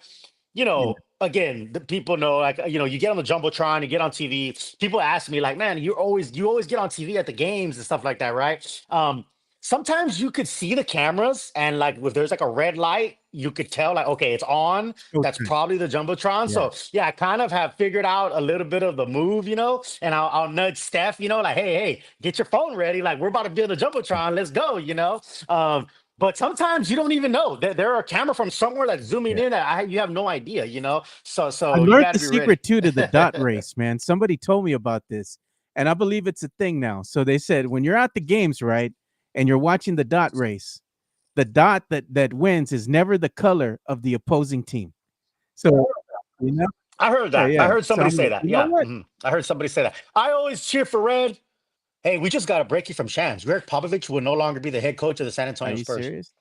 yeah, again, the people know, like, you get on the jumbotron, you get on TV. People ask me, like, man, you always get on TV at the games and stuff like that, right? Sometimes you could see the cameras, and like if there's like a red light, you could tell, like, okay, it's on. That's showtime. probably the jumbotron. Yeah. So yeah, I kind of have figured out a little bit of the move, and I'll nudge Steph, like, hey, get your phone ready, like we're about to be on the jumbotron, let's go. But sometimes you don't even know that there are a camera from somewhere that's zooming Yeah. in that you have no idea. So I you learned got the to be ready. secret too to the dot race, man. Somebody told me about this, and I believe it's a thing now. So they said when you're at the games, right, and you're watching the dot race, the dot that wins is never the color of the opposing team. So you know, I heard yeah, that. I yeah. heard So somebody I'm say like, that. you know Yeah, what? I heard somebody say that. I always cheer for red. Hey, we just got a breaking from Shams. Greg Popovich will no longer be the head coach of the San Are Antonio you Spurs. serious?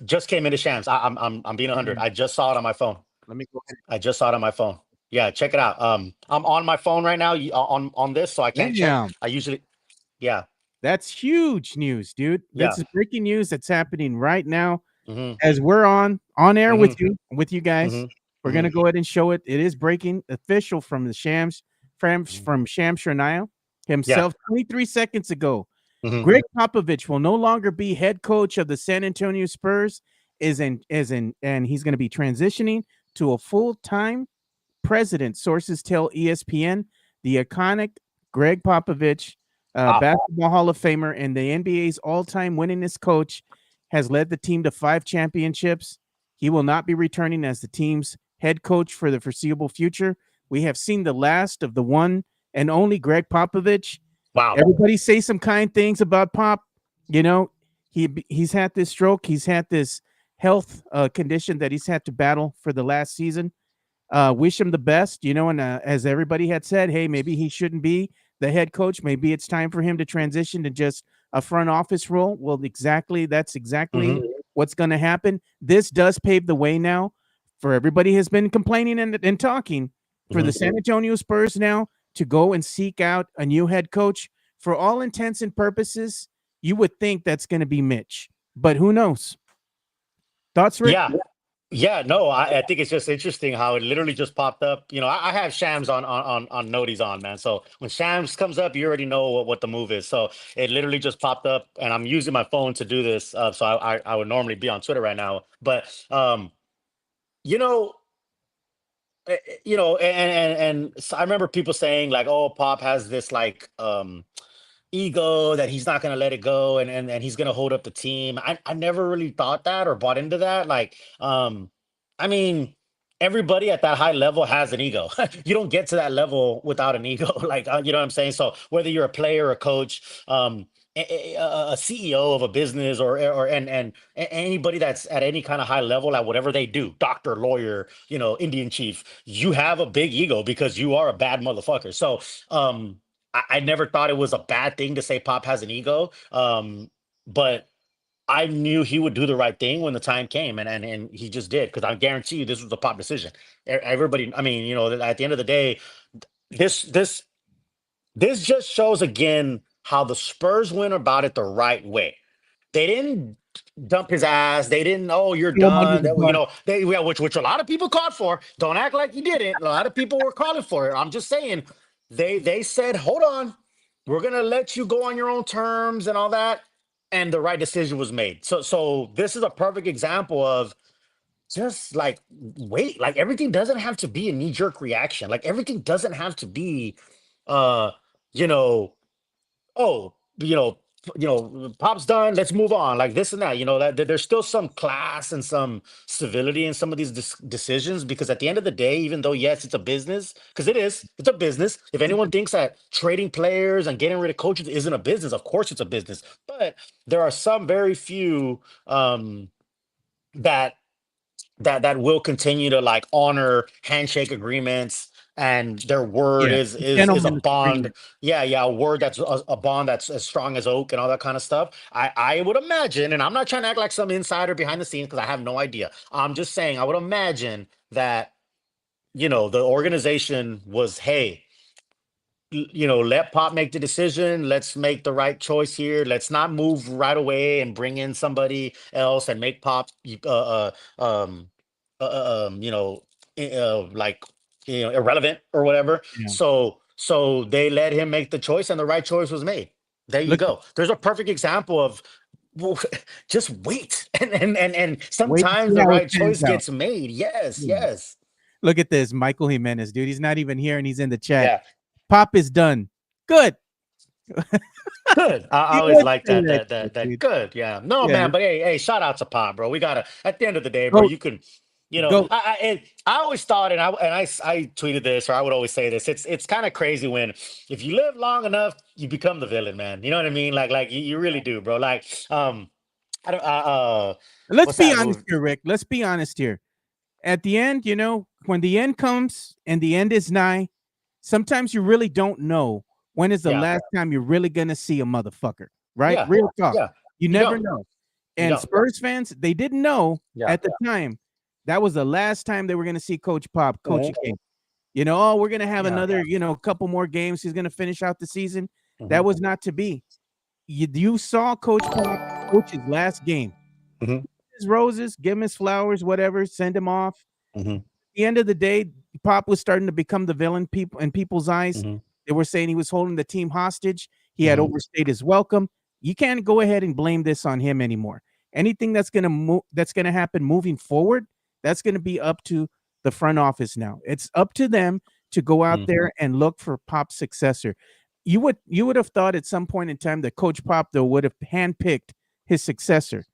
Just came into Shams. I'm being 100. Mm, I just saw it on my phone. let me go ahead. I just saw it on my phone. Yeah, check it out. I'm on my phone right now on this, so I can't check. Damn, I usually, yeah, that's huge news, dude. yeah. This is breaking news that's happening right now Mm-hmm. as we're on air Mm-hmm. with you guys. We're Mm-hmm. gonna go ahead and show it. It is breaking official from the Shams from Shams Charania Yeah. himself 23 seconds ago. Mm-hmm. Greg Popovich will no longer be head coach of the San Antonio Spurs. And he's going to be transitioning to a full-time president. Sources tell ESPN the iconic Greg Popovich, Wow. basketball Hall of Famer and the NBA's all-time winningest coach, has led the team to 5 championships. He will not be returning as the team's head coach for the foreseeable future. We have seen the last of the one and only Greg Popovich. Wow. Everybody say some kind things about Pop. You know, he's had this stroke. He's had this health condition that he's had to battle for the last season. Wish him the best, and as everybody had said, hey, maybe he shouldn't be the head coach. Maybe it's time for him to transition to just a front office role. Well, that's exactly Mm-hmm. what's going to happen. This does pave the way now for everybody has been complaining and talking for Mm-hmm. the San Antonio Spurs now to go and seek out a new head coach. For all intents and purposes, you would think that's going to be Mitch, but who knows? Thoughts, Rick? Yeah. Yeah, no, I think it's just interesting how it literally just popped up. I have Shams on noties on, man. So when Shams comes up, you already know what the move is. So it literally just popped up, and I'm using my phone to do this. So I would normally be on Twitter right now, but you know, and so I remember people saying like, "Oh, Pop has this like ego that he's not going to let it go, and he's going to hold up the team." I never really thought that or bought into that. Like, I mean, everybody at that high level has an ego. You don't get to that level without an ego. Like, you know what I'm saying? So whether you're a player, a coach, a CEO of a business, or anybody that's at any kind of high level at whatever they do, doctor, lawyer, Indian chief, you have a big ego because you are a bad motherfucker. So I never thought it was a bad thing to say Pop has an ego. But I knew he would do the right thing when the time came, and he just did, because I guarantee you this was a Pop decision. Everybody, I mean, at the end of the day, this this this just shows again how the Spurs went about it the right way. They didn't dump his ass. They didn't, oh, you're Throw him under done. the bus. Which a lot of people called for. Don't act like you didn't. A lot of people were calling for it. I'm just saying, they said, hold on, we're gonna let you go on your own terms and all that. And the right decision was made. So this is a perfect example of just like wait, like everything doesn't have to be a knee-jerk reaction. Like everything doesn't have to be uh, you know, oh, Pop's done, let's move on, like this and that. That there's still some class and some civility in some of these decisions, because at the end of the day, even though yes, it's a business, because it's a business. If anyone thinks that trading players and getting rid of coaches isn't a business, of course it's a business. But there are some very few that will continue to like honor handshake agreements and their word Yeah. is a Gentleman's bond. agreement. Yeah, a word that's a bond that's as strong as oak and all that kind of stuff. I would imagine, and I'm not trying to act like some insider behind the scenes because I have no idea. I'm just saying I would imagine that the organization was, hey, let Pop make the decision. Let's make the right choice here. Let's not move right away and bring in somebody else and make Pop, um, like, irrelevant or whatever. Yeah. So they let him make the choice, and the right choice was made. There you Look, go. There's a perfect example of, well, just wait, and wait to sometimes see the how it right pans choice out. gets made. Yes, Yeah. yes. Look at this, Michael Jimenez, dude. He's not even here, and he's in the chat. Yeah. Pop is done. Good. Good. I He always would like say that. that That shit, that that. dude. Good. Yeah. No, Yeah. man. But hey, shout out to Pop, bro. We gotta. At the end of the day, bro, Go. you can. Go. I always thought, and I tweeted this, or I would always say this. It's kind of crazy when, if you live long enough, you become the villain, man. You know what I mean? Like you really do, bro. Like, I don't. Let's What's be that honest movie? here, Rick. Let's be honest here. At the end, when the end comes and the end is nigh, sometimes you really don't know when is the Yeah. last time you're really gonna see a motherfucker, right? Yeah. Real talk. Yeah. You You never don't. know. You And don't. Spurs fans, they didn't know Yeah. at the time that was the last time they were gonna see Coach Pop coach a Mhm. game. Oh, we're gonna have Yeah. another, couple more games. He's gonna finish out the season. That Mhm. was not to be. You saw Coach Pop coach his last game. Mhm. His roses, give him his flowers, whatever, send him off. Mhm. The end of the day, Pop was starting to become the villain in people's eyes. Mhm. They were saying he was holding the team hostage. He had Mhm. overstayed his welcome. You can't go ahead and blame this on him anymore. Anything that's gonna happen moving forward, that's gonna be up to the front office now. It's up to them to go out Mhm. there and look for Pop's successor. You would have thought at some point in time that Coach Pop though would have handpicked his successor.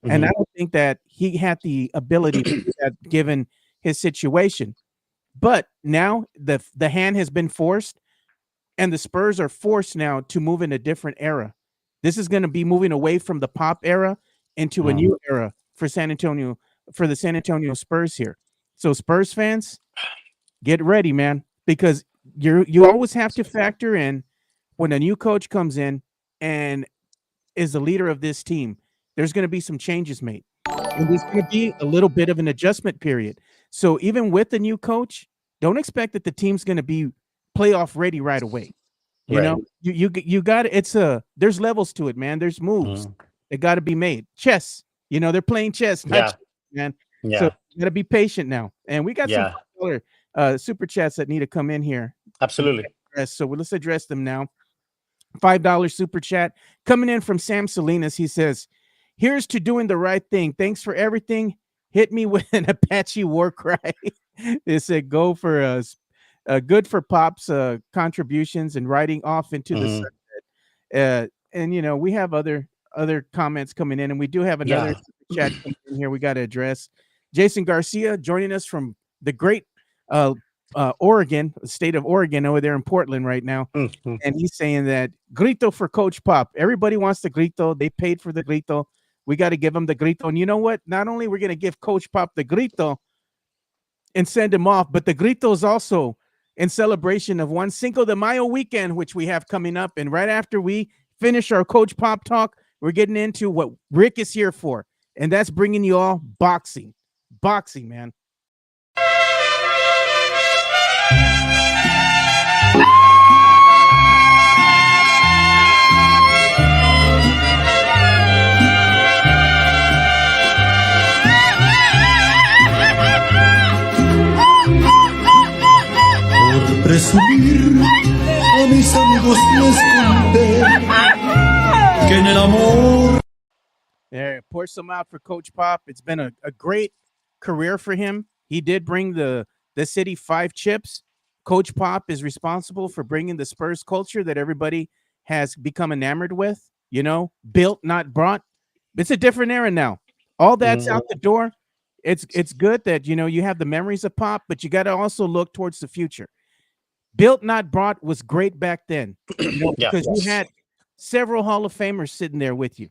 And I Mhm. don't think that he had the ability to do that given his situation. But now the hand has been forced, and the Spurs are forced now to move in a different era. This is going to be moving away from the Pop era into a Mhm. new era for the San Antonio Spurs here. So Spurs fans, get ready, man, because you always have to factor in when a new coach comes in and is the leader of this team. There's going to be some changes made. And there's going to be a little bit of an adjustment period. So even with the new coach, don't expect that the team's going to be playoff ready right away. Right. You got there's levels to it, man. There's moves Mhm. that got to be made. Chess, they're playing chess, not Yeah. chess, man. So Yeah. you got to be patient now. And we got some Yeah. popular super chats that need to come in here. Absolutely. So let's address them now. $5 super chat coming in from Sam Salinas. He says, "Here's to doing the right thing. Thanks for everything. Hit me with an Apache war cry." They said, "Go for good for Pop's contributions and riding off into the Mhm. sunset." And we have other comments coming in, and we do have another Yeah. super chat coming in here. We got to address Jason Garcia joining us from the great uh, Oregon, state of Oregon, over there in Portland right now. Mhm. And he's saying that grito for Coach Pop. Everybody wants the grito. They paid for the grito. We got to give them the grito. And you know what? Not only we're going to give Coach Pop the grito and send him off, but the grito is also in celebration of one Cinco de Mayo weekend, which we have coming up. And right after we finish our Coach Pop talk, we're getting into what Rick is here for. And that's bringing you all boxing. Boxing, man. Por presumir a mis amigos les conté que en el amor. There, pour some out for Coach Pop. It's been a great career for him. He did bring the city 5 chips. Coach Pop is responsible for bringing the Spurs culture that everybody has become enamored with. Built, not brought. It's a different era now. All that's Mhm. out the door. It's good that you have the memories of Pop, but you got to also look towards the future. Built, not brought was great back then, Yeah. because you had several Hall of Famers sitting there with you.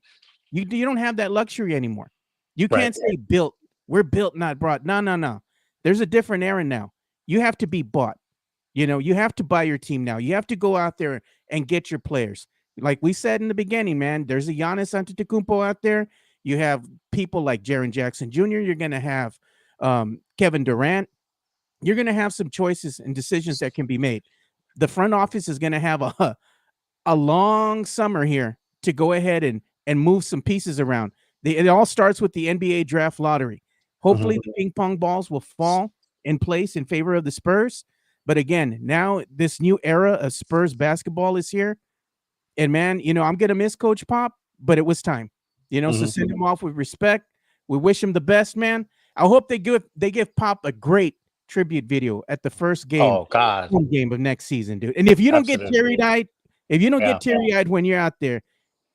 You don't have that luxury anymore. You Right. can't say built. We're built, not brought. No. There's a different era now. You have to be bought. You have to buy your team now. You have to go out there and get your players. Like we said in the beginning, man, there's a Giannis Antetokounmpo out there. You have people like Jaren Jackson Jr. You're going to have Kevin Durant. You're going to have some choices and decisions that can be made. The front office is going to have a long summer here to go ahead and move some pieces around. It all starts with the NBA draft lottery. Hopefully the ping pong balls will fall in place in favor of the Spurs. But again, now this new era of Spurs basketball is here. And man, I'm going to miss Coach Pop, but it was time. So send him off with respect. We wish him the best, man. I hope they give Pop a great tribute video at the first game, home game of next season, dude. And if you don't get teary-eyed, when you're out there,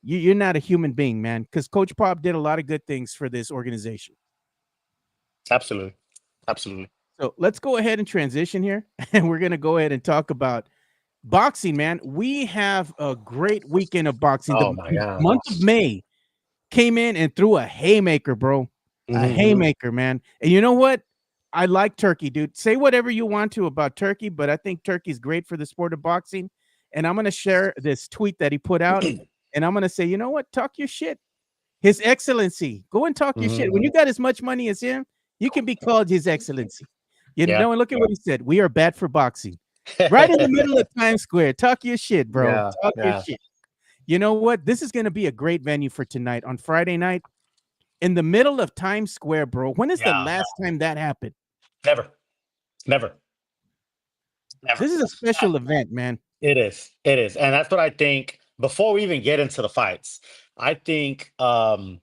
you're not a human being, man, because Coach Pop did a lot of good things for this organization. Absolutely. So let's go ahead and transition here, and we're going to go ahead and talk about boxing, man. We have a great weekend of boxing. The month of May came in and threw a haymaker, bro. A haymaker, man. And you know what? I like Turkey, dude. Say whatever you want to about Turkey, but I think Turkey's great for the sport of boxing. And I'm going to share this tweet that he put out, and I'm going to say, you know what? Talk your shit. His Excellency. Go and talk your shit. When you got as much money as him, you can be called His Excellency. And look at what he said. We are bad for boxing. Right in the middle of Times Square. Talk your shit, bro. Talk your shit. You know what? This is going to be a great venue for tonight on Friday night in the middle of Times Square, bro. When is the last time that happened? Never. This is a special event, man. It is. And that's what I think. Before we even get into the fights, I think the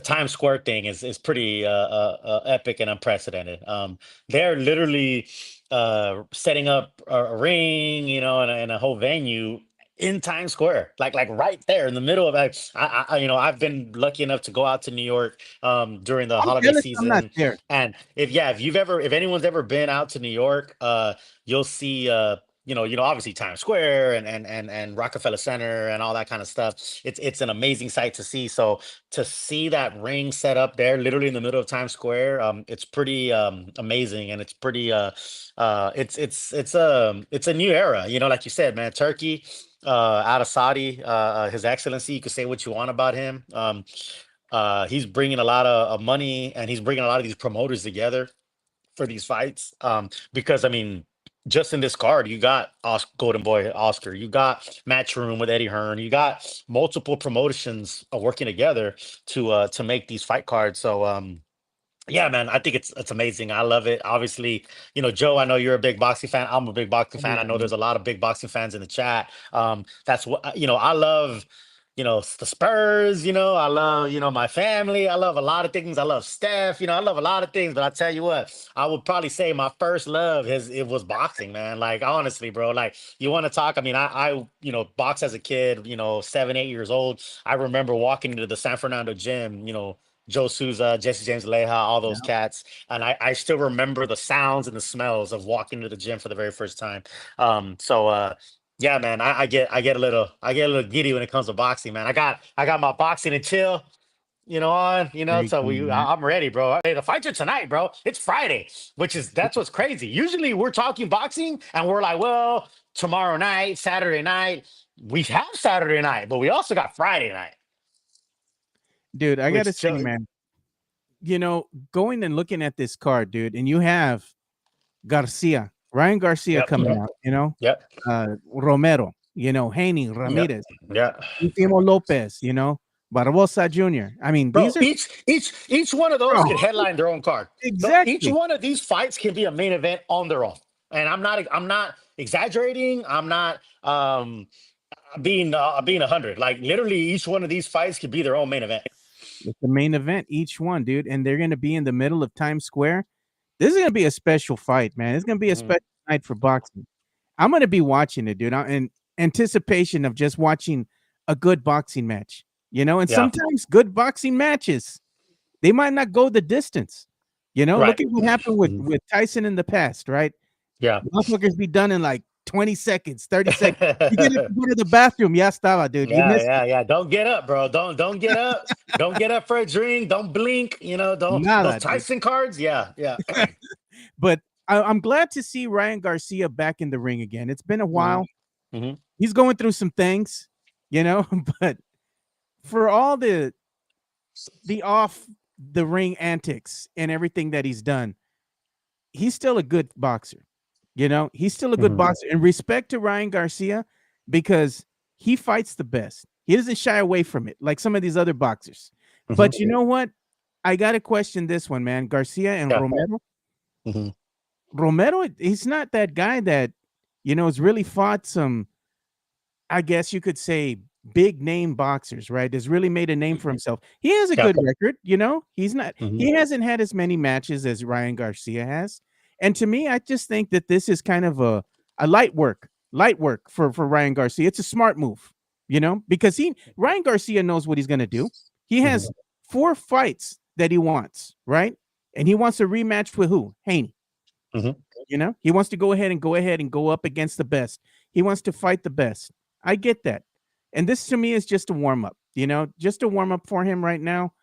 Times Square thing is pretty epic and unprecedented. They're literally setting up a ring, and a whole venue in Times Square, like right there in the middle of it. I've been lucky enough to go out to New York during the holiday season. I'm not there. And if anyone's ever been out to New York, you'll see obviously Times Square and Rockefeller Center and all that kind of stuff. It's an amazing sight to see. So to see that ring set up there, literally in the middle of Times Square, it's pretty amazing, and it's pretty it's a new era. Like you said, man, Turkey out of Saudi, His Excellency. You could say what you want about him. He's bringing a lot of money, and he's bringing a lot of these promoters together for these fights. Because I mean, just in this card, you got Golden Boy Oscar, you got Matchroom with Eddie Hearn, you got multiple promotions working together to make these fight cards. So yeah, man, I think it's amazing. I love it. Obviously, Joe, I know you're a big boxing fan. I'm a big boxing fan. I know there's a lot of big boxing fans in the chat. That's what I love. The Spurs. I love my family. I love a lot of things. I love Steph. I love a lot of things. But I tell you what, I would probably say my first love it was boxing, man. Like honestly, bro. Like you want to talk? I mean, I boxed as a kid. 7, 8 years old. I remember walking into the San Fernando gym. Joe Souza, Jesse James Leja, all those cats. And I still remember the sounds and the smells of walking to the gym for the very first time. Yeah, man, I get a little giddy when it comes to boxing, man. I got my boxing and chill, on, so I'm ready, bro. Hey, the fights are tonight, bro. It's Friday, that's what's crazy. Usually we're talking boxing and we're like, well, tomorrow night, Saturday night. We have Saturday night, but we also got Friday night. Dude, I gotta say, man, going and looking at this card, dude, and you have Ryan Garcia coming out, Romero, Haney, Ramirez, Timo Lopez, Barbosa Jr. I mean, bro, these are each one of those can headline their own card. Exactly. Each one of these fights can be a main event on their own. And I'm not exaggerating. I'm not being 100. Like literally each one of these fights could be their own main event. It's the main event, each one, dude, and they're going to be in the middle of Times Square. This is going to be a special fight, man. It's going to be a special night for boxing. I'm going to be watching it, dude, in anticipation of just watching a good boxing match, and sometimes good boxing matches, they might not go the distance, Right. Look at what happened with Tyson in the past, right? Yeah. Motherfuckers be done in like 20 seconds, 30 seconds. You get to go to the bathroom. Yeah, stop, dude. Yeah. Don't get up, bro. Don't get up. Don't get up for a drink. Don't blink. Those Tyson cards. Yeah. But I'm glad to see Ryan Garcia back in the ring again. It's been a while. Mm-hmm. He's going through some things, but for all the off the ring antics and everything that he's done, he's still a good boxer. He's still a good boxer. And respect to Ryan Garcia, because he fights the best. He doesn't shy away from it like some of these other boxers. But you know what? I got to question this one, man. Garcia and Romero. Romero, he's not that guy that, has really fought some, I guess you could say, big name boxers, right? Has really made a name for himself. He has a good record, He's not, he hasn't had as many matches as Ryan Garcia has. And to me, I just think that this is kind of a light work for Ryan Garcia. It's a smart move, because Ryan Garcia knows what he's going to do. He has 4 fights that he wants, right? And he wants a rematch with who? Haney. He wants to go ahead and go up against the best. He wants to fight the best. I get that. And this to me is just a warm up, just a warm up for him right now.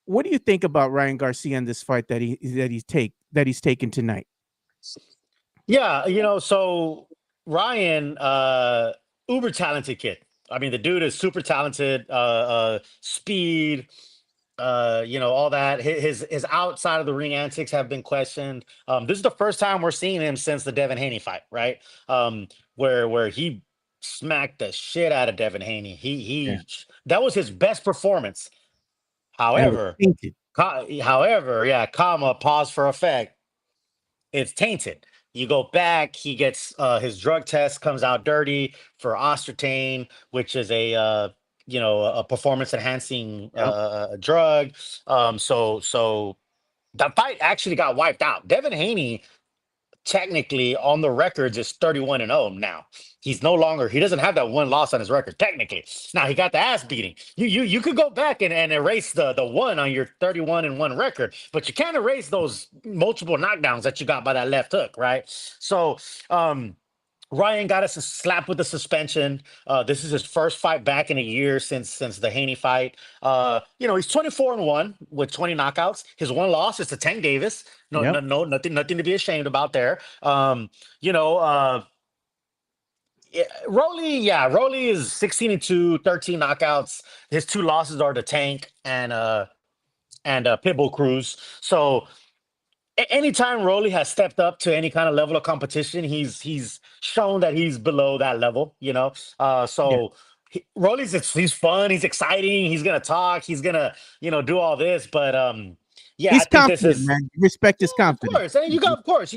What do you think about Ryan Garcia in this fight that he's taken tonight? Yeah, so Ryan, uber talented kid. I mean, the dude is super talented, speed, all that. His outside of the ring antics have been questioned. This is the first time we're seeing him since the Devin Haney fight, right? Where he smacked the shit out of Devin Haney. That was his best performance. However, pause for effect. It's tainted. You go back, he gets his drug test comes out dirty for Ostertane, which is a performance enhancing drug. So that fight actually got wiped out. Devin Haney technically on the records is 31-0 now. He doesn't have that one loss on his record technically. Now he got the ass beating. You could go back and erase the one on your 31-1 record, but you can't erase those multiple knockdowns that you got by that left hook, right? So Ryan got us a slap with the suspension. This is his first fight back in a year since the Haney fight. He's 24-1 with 20 knockouts. His one loss is to Tank Davis. Nothing to be ashamed about there. Rolly is 16-2, 13 knockouts. His 2 losses are to Tank and Pitbull Cruz. So anytime Rolly has stepped up to any kind of level of competition, he's shown that he's below that level, he's fun, he's exciting, he's gonna talk, he's gonna do all this, but he's I think confident, this is, man. Respect his confidence. Of course, and you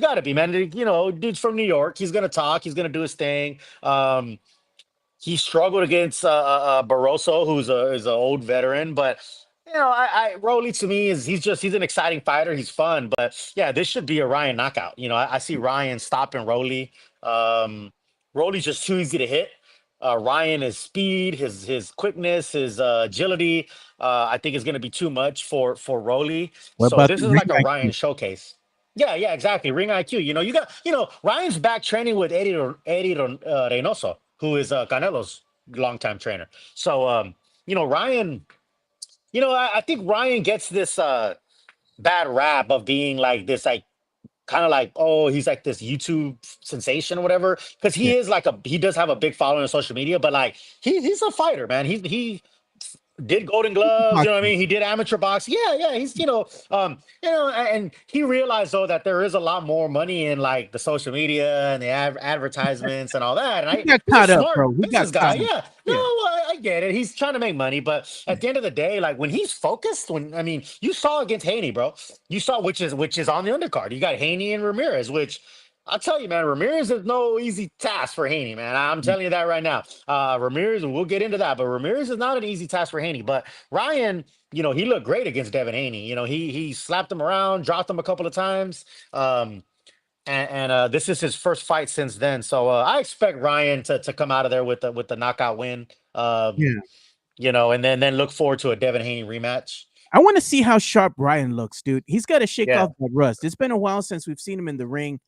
got to be, man. Dude's from New York. He's gonna talk. He's gonna do his thing. He struggled against Barroso, who's an old veteran, but Rolly to me he's an exciting fighter. He's fun, but yeah, this should be a Ryan knockout. I see Ryan stopping Rolly. Rolly's just too easy to hit. Ryan is speed, his quickness, his agility. I think is going to be too much for Rolly. So this is like a Ryan showcase. Yeah, exactly. Ring IQ. You got Ryan's back training with Eddie Reynoso, who is Canelo's longtime trainer. So Ryan. I think Ryan gets this bad rap of being like this, like kind of like, oh, he's like this YouTube sensation or whatever. Because he does have a big following on social media, but like he's a fighter, man. He did Golden Gloves, you know what I mean? He did amateur boxing. Yeah, he's and he realized though that there is a lot more money in like the social media and the advertisements and all that. And he got caught up, bro. He got guy. Yeah. No, I get it. He's trying to make money, but at the end of the day, like when he's focused, you saw against Haney, bro. You saw which is on the undercard. You got Haney and Ramirez, which I'll tell you, man, Ramirez is no easy task for Haney, man. I'm telling you that right now. Ramirez, and we'll get into that, but Ramirez is not an easy task for Haney. But Ryan, he looked great against Devin Haney. He slapped him around, dropped him a couple of times. And this is his first fight since then. So I expect Ryan to come out of there with the knockout win. And then look forward to a Devin Haney rematch. I want to see how sharp Ryan looks, dude. He's got to shake off that rust. It's been a while since we've seen him in the ring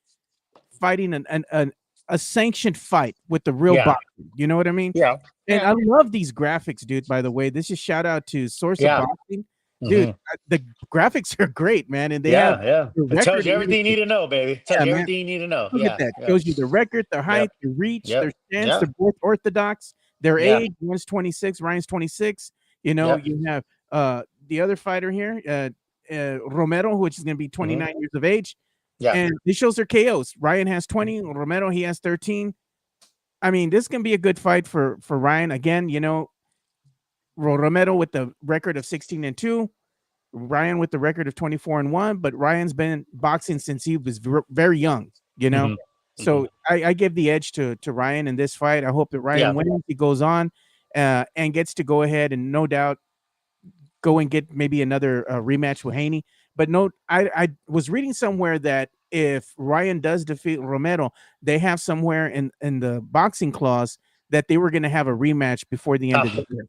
fighting a sanctioned fight with the real boxing. You know what I mean? Yeah. And I love these graphics, dude, by the way. This is shout out to Source of Boxing. dude, the graphics are great, man, and they have the It tells record. you everything you need to know, baby. Tells you everything you need to know. Look at that. Shows you the record, their height, their reach, their stance. They're both orthodox. Their age, one's 26, Ryan's 26. You know, you have the other fighter here, Romero, which is going to be 29 years of age. Yeah. And it shows their KOs. Ryan has 20. Romero, he has 13. I mean, this can be a good fight for Ryan. Again, you know, Romero with the record of 16-2. Ryan with the record of 24-1. But Ryan's been boxing since he was very young, you know. So I give the edge to Ryan in this fight. I hope that Ryan wins. He goes on and gets to go ahead and no doubt go and get maybe another rematch with Haney. But no, I was reading somewhere that if Ryan does defeat Romero, they have somewhere in the boxing clause that they were going to have a rematch before the end of the year.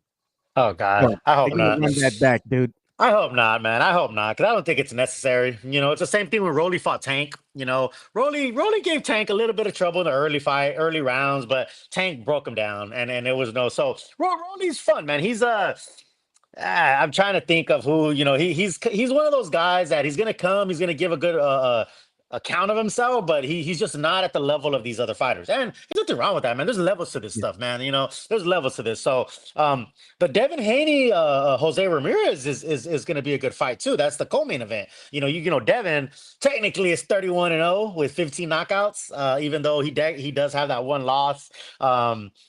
Oh God, so I hope not. Run that back, dude. I hope not, man. I hope not, because I don't think it's necessary. You know, it's the same thing when Rolly fought Tank. You know, Rolly gave Tank a little bit of trouble in the early rounds, but Tank broke him down, and it was no. So Rolly's fun, man. He's I'm trying to think of who, you know, he's one of those guys that he's gonna come, he's gonna give a good account of himself, but he's just not at the level of these other fighters. And there's nothing wrong with that, man. There's levels to this stuff, man. You know, there's levels to this. So but Devin Haney, Jose Ramirez is gonna be a good fight too. That's the co-main event. You know, Devin technically is 31-0 with 15 knockouts, even though he does have that one loss.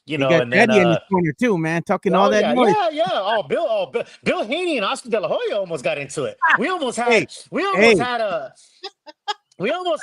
You know, and then in his corner too, man, talking all that noise. Oh, Bill Haney and Oscar De La Hoya almost got into it. We almost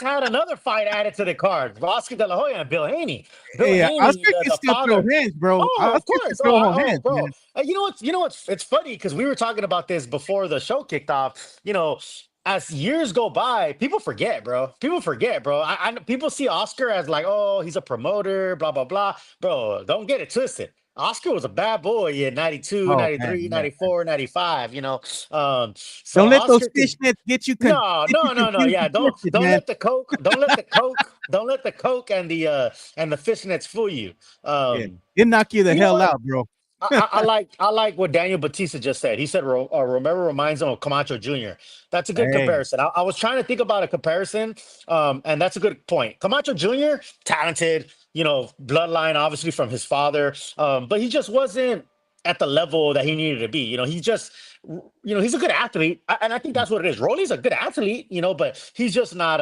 had another fight added to the card. Oscar De La Hoya and Bill Haney. Oscar can still throw hands, bro. Oh, of course. Hands, bro. You know what's it's funny because we were talking about this before the show kicked off. You know, as years go by, people forget, bro. I people see Oscar as like, oh, he's a promoter, blah, blah, blah. Bro, don't get it twisted. Oscar was a bad boy in 92, 93, 94, 95, you know. So don't let those fishnets get you. No. Yeah, don't let the coke and the fishnets fool you. It'll knock you the hell out, bro. I like what Daniel Batista just said. He said Romero reminds him of Camacho Jr. That's a good comparison. I was trying to think about a comparison, and that's a good point. Camacho Jr., talented, you know, bloodline obviously from his father, but he just wasn't at the level that he needed to be. You know, he's a good athlete, and I think that's what it is. Rolly's a good athlete, you know, but he's just not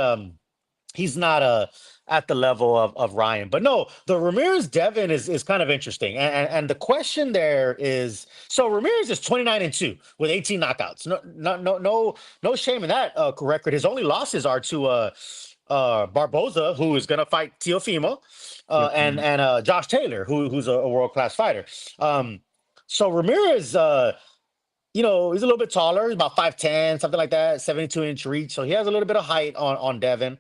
at the level of Ryan. But no, the Ramirez Devin is kind of interesting. And the question there is, so Ramirez is 29-2 with 18 knockouts. No shame in that record. His only losses are to Barboza, who is gonna fight Teofimo, and Josh Taylor, who's a world-class fighter. So Ramirez, you know, he's a little bit taller. He's about 5'10", something like that, 72-inch reach. So he has a little bit of height on Devin.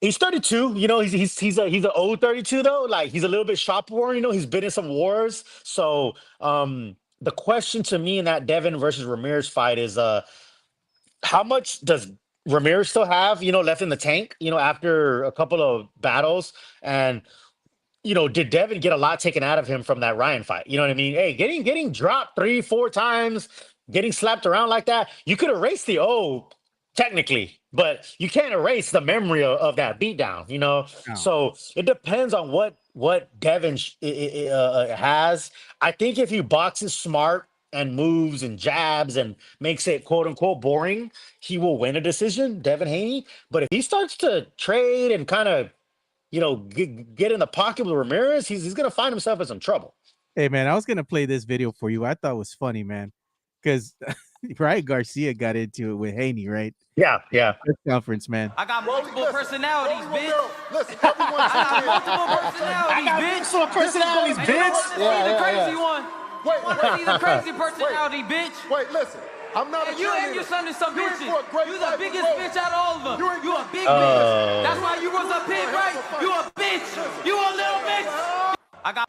He's 32. You know, he's an old 32 though. Like he's a little bit shop worn. You know, he's been in some wars. So the question to me in that Devin versus Ramirez fight is, how much does Ramirez still have, you know, left in the tank? You know, after a couple of battles, and you know, did Devin get a lot taken out of him from that Ryan fight? You know what I mean? Hey, getting dropped 3-4 times, getting slapped around like that, you could erase the technically, but you can't erase the memory of that beatdown, you know? No. So it depends on what Devin has. I think if he boxes smart and moves and jabs and makes it quote unquote boring, he will win a decision, Devin Haney. But if he starts to trade and kind of, you know, get in the pocket with Ramirez, he's going to find himself in some trouble. Hey, man, I was going to play this video for you. I thought it was funny, man, because Ryan Garcia got into it with Haney, right? Yeah. Press conference, man. I got multiple personalities, bitch. Listen, I got multiple personalities, bitch. Yeah. The crazy one. Wait, see the crazy personality, bitch. Wait, listen. I'm not a you and your son is some bitches. You the biggest bitch out of all of them. You a big bitch. That's why you was a pig, right? You a bitch. You a little bitch. I got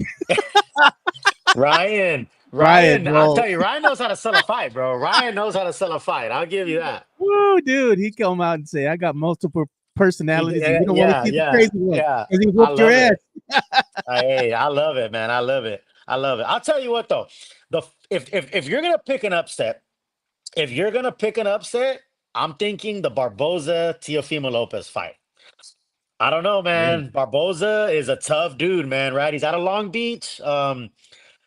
Ryan, I'll tell you, Ryan knows how to sell a fight, bro. Ryan knows how to sell a fight. I'll give you that. Woo, dude, he come out and say, "I got multiple personalities." You don't want to see the crazy one because he whooped your ass. Hey, I love it, man. I love it. I love it. I'll tell you what though, if you're gonna pick an upset, I'm thinking the Barboza Teofimo Lopez fight. I don't know, Really? man. Barboza is a tough dude, man. Right? He's out of Long Beach.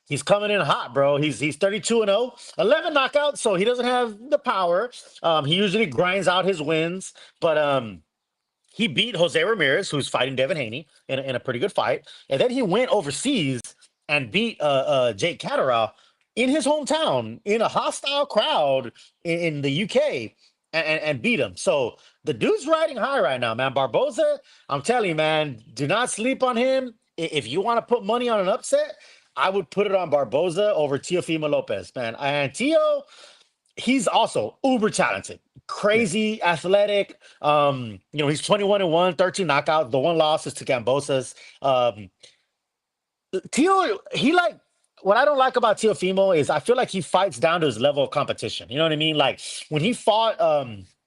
He's coming in hot, bro. He's 32-0, 11 knockouts, so he doesn't have the power. He usually grinds out his wins, but he beat Jose Ramirez, who's fighting Devin Haney in a pretty good fight, and then he went overseas and beat Jake Catterall in his hometown in a hostile crowd in the UK and beat him. So the dude's riding high right now, man. Barboza, I'm telling you, man, do not sleep on him. If you want to put money on an upset, I would put it on Barboza over Teofimo Lopez, man. And Teo, he's also uber talented, Yeah. crazy athletic. He's 21-1, 13 knockouts. The one loss is to Cambosa's. Teo, he like what I don't like about Teofimo is I feel like he fights down to his level of competition. You know what I mean? Like when he fought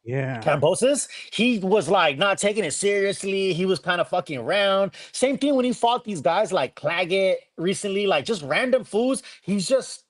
Yeah. Cambosis, he was like not taking it seriously. He was kind of fucking around. Same thing when he fought these guys like Claggett recently, like just random fools. He's just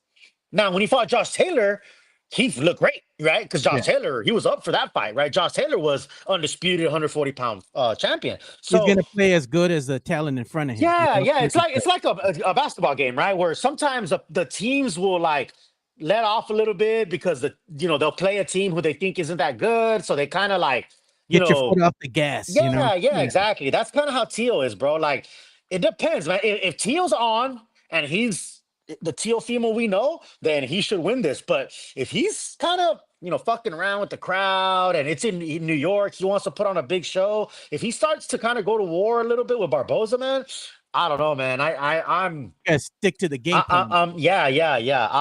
now when he fought Josh Taylor, he looked great, right? Because Yeah. Josh Taylor, he was up for that fight, right? Josh Taylor was undisputed 140-pound champion. He's So gonna play as good as the talent in front of him. yeah, You know? yeah. It's like a basketball game, right? Where sometimes the teams will like let off a little bit because they'll play a team who they think isn't that good, so they kind of like Get your foot off the gas, you know? yeah, Yeah. exactly. That's kind of how Teal is, bro. Like it depends, man. If Teal's on and he's the Teofimo we know, then he should win this. But if he's kind of fucking around with the crowd and it's in New York, he wants to put on a big show. If he starts to kind of go to war a little bit with Barboza, man, I don't know, man. I'm You gotta stick to the game plan. yeah.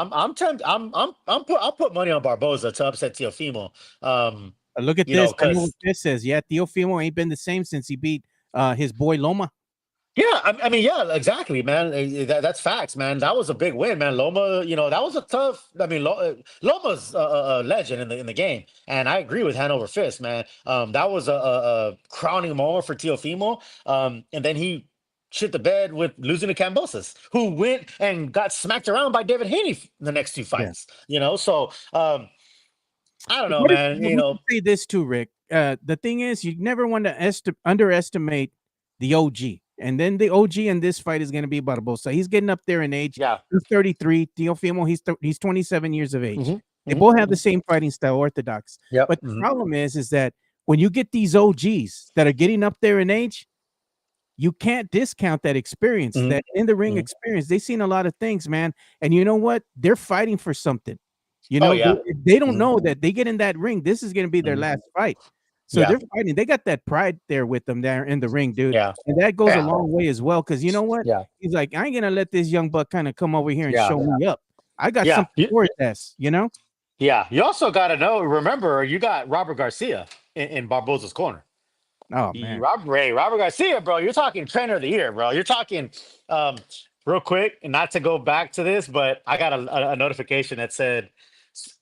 I'll put money on Barboza to upset Teofimo. Look at this. I know what Because this says. Yeah, Teofimo ain't been the same since he beat his boy Loma. yeah, I mean, yeah, exactly, man. That's facts, man. That was a big win, man. Loma, that was a tough. I mean, Loma's a legend in the game, and I agree with hand over fist, man. That was a crowning moment for Teofimo. And then he shit the bed with losing to Cambosis, who went and got smacked around by David Haney the next two Yeah. fights. So I don't know, What if, man. we can say this too, Rick. The thing is, you never want to underestimate the OG. And then the OG in this fight is going to be Barbosa. He's getting up there in age. Yeah. He's 33. Teofimo, he's 27 years of age. Mhm, They mhm, both have the same fighting style, orthodox. Yep. But the problem is that when you get these OGs that are getting up there in age, you can't discount that experience, Mhm, that in the ring mhm. experience. They've seen a lot of things, man. And you know what? They're fighting for something. Oh yeah. They don't Mhm, know that they get in that ring. This is going to be their mhm. last fight. So Yeah. they're fighting. They got that pride there with them there in the ring, dude. Yeah. And that goes a Yeah. long way as well. Because you know what? Yeah. He's like, I ain't gonna let this young buck kind of come over here and Yeah. show me up. I got Yeah. something for his ass, you know? Yeah, you also got to remember, you got Robert Garcia in Barboza's corner. Oh man. Robert Garcia, bro. You're talking trainer of the year, bro. You're talking real quick, and not to go back to this, but I got a notification that said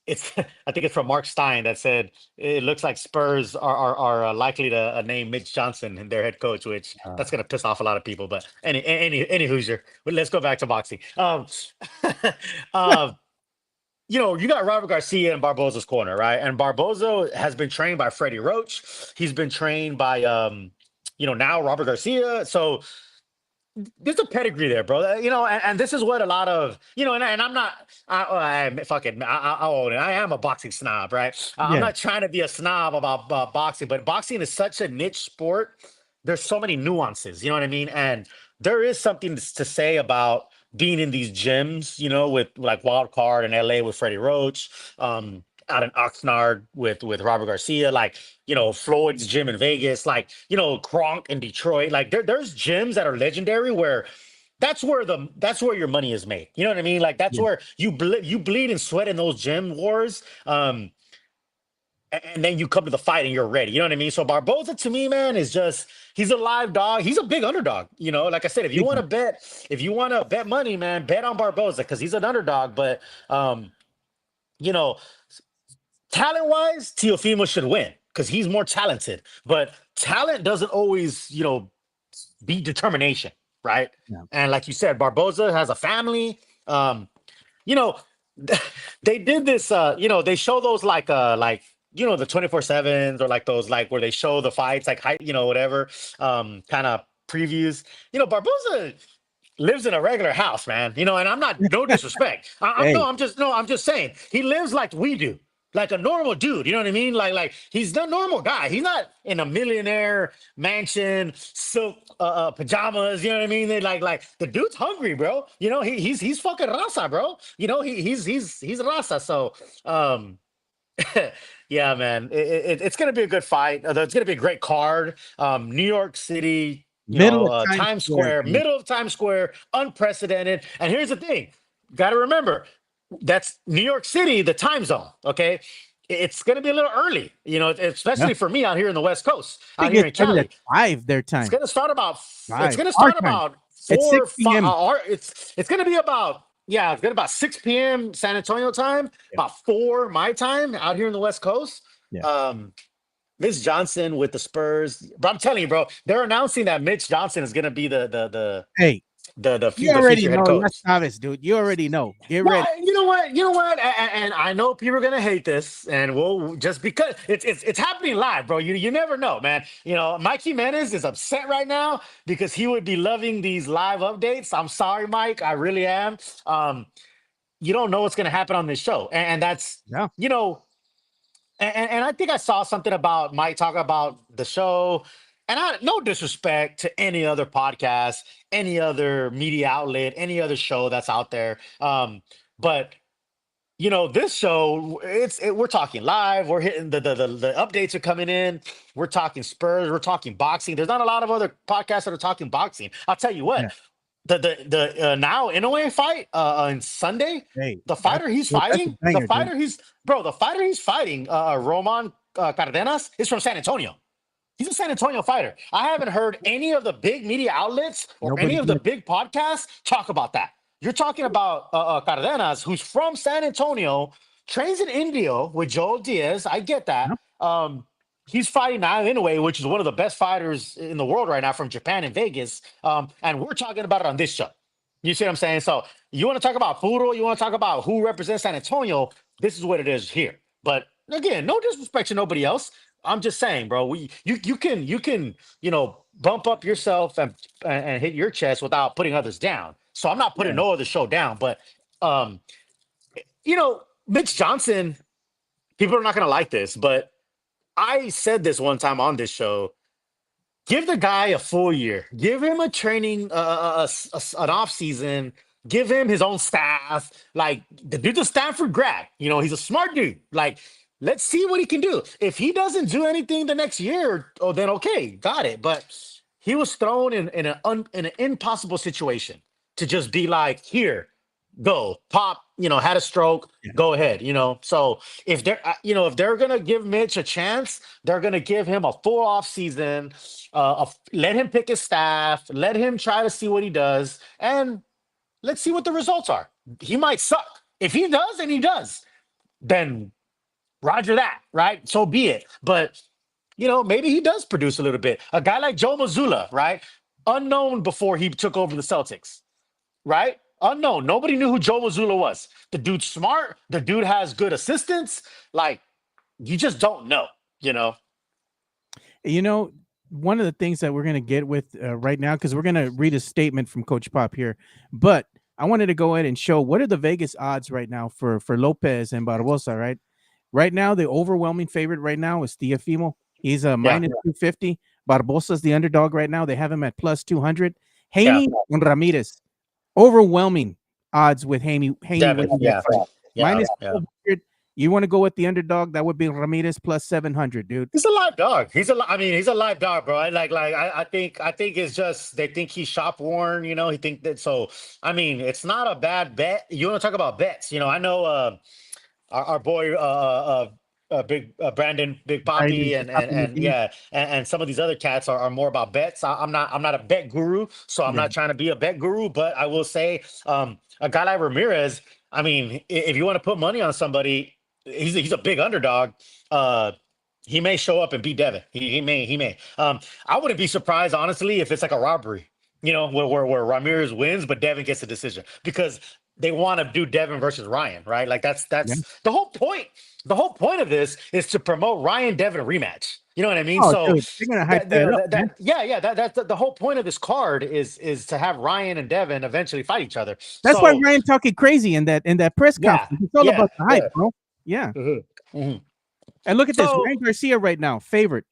it's. I think it's from Mark Stein that said it looks like Spurs are likely to name Mitch Johnson and their head coach, which that's gonna piss off a lot of people. But any Hoosier. But let's go back to boxing. You got Robert Garcia in Barboza's corner, right? And Barboza has been trained by Freddie Roach. He's been trained by, now Robert Garcia. So there's a pedigree there, bro. And this is what a lot of, and I'm not, I'll own it. I am a boxing snob, right? I'm Yeah. not trying to be a snob about boxing, but boxing is such a niche sport. There's so many nuances, you know what I mean? And there is something to say about being in these gyms, with like Wild Card in LA with Freddie Roach, out in Oxnard with Robert Garcia, like, Floyd's gym in Vegas, like, Kronk in Detroit. Like there's gyms that are legendary where that's where your money is made. You know what I mean? Like that's Yeah. where you bleed and sweat in those gym wars. And then you come to the fight and you're ready. You know what I mean? So Barboza to me, man, is just he's a live dog. He's a big underdog. Like I said, if you want to bet money, man, bet on Barboza because he's an underdog. But talent-wise, Teofimo should win because he's more talented. But talent doesn't always, beat determination. right? Yeah. And like you said, Barboza has a family. You know, they did this. They show those like the 24/7s or like those like where they show the fights like whatever kind of previews. Barboza lives in a regular house, man. And I'm not no disrespect. Hey, I'm just saying he lives like we do, like a normal dude. You know what I mean? Like he's the normal guy. He's not in a millionaire mansion, silk pajamas. You know what I mean? They like the dude's hungry, bro. He's fucking raza, bro. He's raza. So yeah, man, it's gonna be a good fight. It's gonna be a great card. New York City, middle of Times Times Square, Square, dude. middle of Times Square, unprecedented. And here's the thing, got to remember, that's New York City, the time zone. Okay, it's gonna be a little early, especially Yeah. for me out here in the West Coast, I out think here in it started Cali. at 5 their time. It's gonna start about. It's 5 gonna our start time. about It's 4 6 p.m. It's gonna be about. Yeah, it's gonna about 6 p.m. San Antonio time, about 4 my time out here in the West Coast. Yeah. Mitch Johnson with the Spurs, but I'm telling you, bro, they're announcing that Mitch Johnson is gonna be the Hey, you already future know head coach. Las Chaves, dude. You already know. Get Well, ready. you know what, and I know people are gonna hate this, and we'll just because it's happening live, bro. You never know, man. Mike Jimenez is upset right now because he would be loving these live updates. I'm sorry, Mike, I really am. You don't know what's gonna happen on this show, and that's Yeah. And I think I saw something about Mike talking about the show. And no disrespect to any other podcast, any other media outlet, any other show that's out there. But this show, we're talking live. We're hitting the updates are coming in. We're talking Spurs. We're talking boxing. There's not a lot of other podcasts that are talking boxing. I'll tell you what. Yeah. The now Inoue fight on Sunday, Hey, the fighter he's fighting, banger, the fighter he's fighting, Roman Cardenas, is from San Antonio. He's a San Antonio fighter. I haven't heard any of the big media outlets or any of the big podcasts talk about that. You're talking about Cardenas, who's from San Antonio, trains in India with Joel Diaz. I get that. He's fighting now Inoue, which is one of the best fighters in the world right now from Japan and Vegas. And we're talking about it on this show. You see what I'm saying? So you want to talk about Furo, you want to talk about who represents San Antonio, this is what it is here. But again, no disrespect to nobody else. I'm just saying, bro, you can bump up yourself and hit your chest without putting others down. So I'm not putting no other show down, but Mitch Johnson, people are not gonna like this, but I said this one time on this show. Give the guy a full year. Give him a training, an off season. Give him his own staff. Like the dude's a Stanford grad. He's a smart dude. Like, let's see what he can do. If he doesn't do anything the next year, then okay, got it. But he was thrown in an impossible situation to just be like, here, go pop. Had a stroke. Go ahead. So if they're gonna give Mitch a chance, they're gonna give him a full off season. Let him pick his staff. Let him try to see what he does, and let's see what the results are. He might suck. If he does, and he does, then Roger that, right? So be it. But maybe he does produce a little bit. A guy like Joe Mazzulla, right? Unknown before he took over the Celtics, right? Unknown. Nobody knew who Joe Mazzulla was. The dude's smart. The dude has good assistants. Like, you just don't know, One of the things that we're going to get with right now, because we're going to read a statement from Coach Pop here, but I wanted to go ahead and show what are the Vegas odds right now for Lopez and Barbosa, right? Right now, the overwhelming favorite right now is Teofimo. He's a minus 250. Barbosa's the underdog right now. They have him at plus 200. Haney and Ramirez. Overwhelming odds with Haney. Minus 200. You want to go with the underdog? That would be Ramirez plus 700, dude. He's a live dog. He's a live dog, bro. I think it's just they think he's shop worn. He think that. So it's not a bad bet. You want to talk about bets? I know our boy Big Brandon, Big Poppy, and some of these other cats are more about bets. I'm not a bet guru, so I'm not trying to be a bet guru. But I will say, a guy like Ramirez. If you want to put money on somebody, he's a big underdog. He may show up and beat Devin. He may. I wouldn't be surprised, honestly, if it's like a robbery. where Ramirez wins, but Devin gets a decision because they want to do Devin versus Ryan, right? Like that's Yeah. the whole point. The whole point of this is to promote Ryan Devin rematch. You know what I mean? Oh, So dude, they're gonna hype that up, man. that's the whole point of this card is to have Ryan and Devin eventually fight each other. That's why So Ryan talking crazy in that press conference. It's all about the hype, bro. Yeah. Mhm. And look at this, So- Ryan Garcia right now, favorite,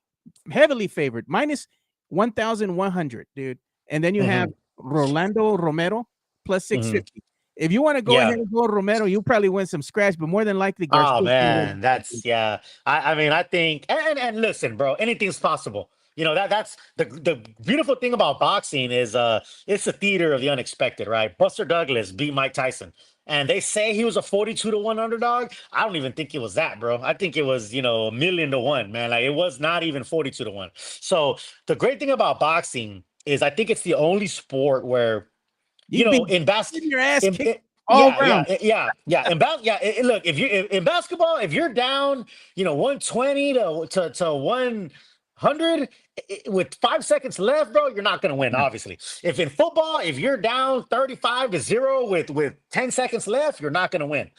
heavily favored, minus 1,100, dude. And then you have Rolando Romero plus 650. If you want to go ahead and go Romero, you probably win some scratch, but more than likely, Garcia. Oh man, that's I mean, I think and listen, bro, anything's possible. That's the beautiful thing about boxing is it's a theater of the unexpected, right? Buster Douglas beat Mike Tyson. And they say he was a 42-1 underdog. I don't even think it was that, bro. I think it was, 1,000,000-1, man. Like it was not even 42-1. So the great thing about boxing is I think it's the only sport where in getting your ass in, kicked in- all yeah, around. look, if you in basketball, if you're down, 120 to 100 with 5 seconds left, bro, you're not gonna win, obviously. If in football, if you're down 35-0 with 10 seconds left, you're not gonna win.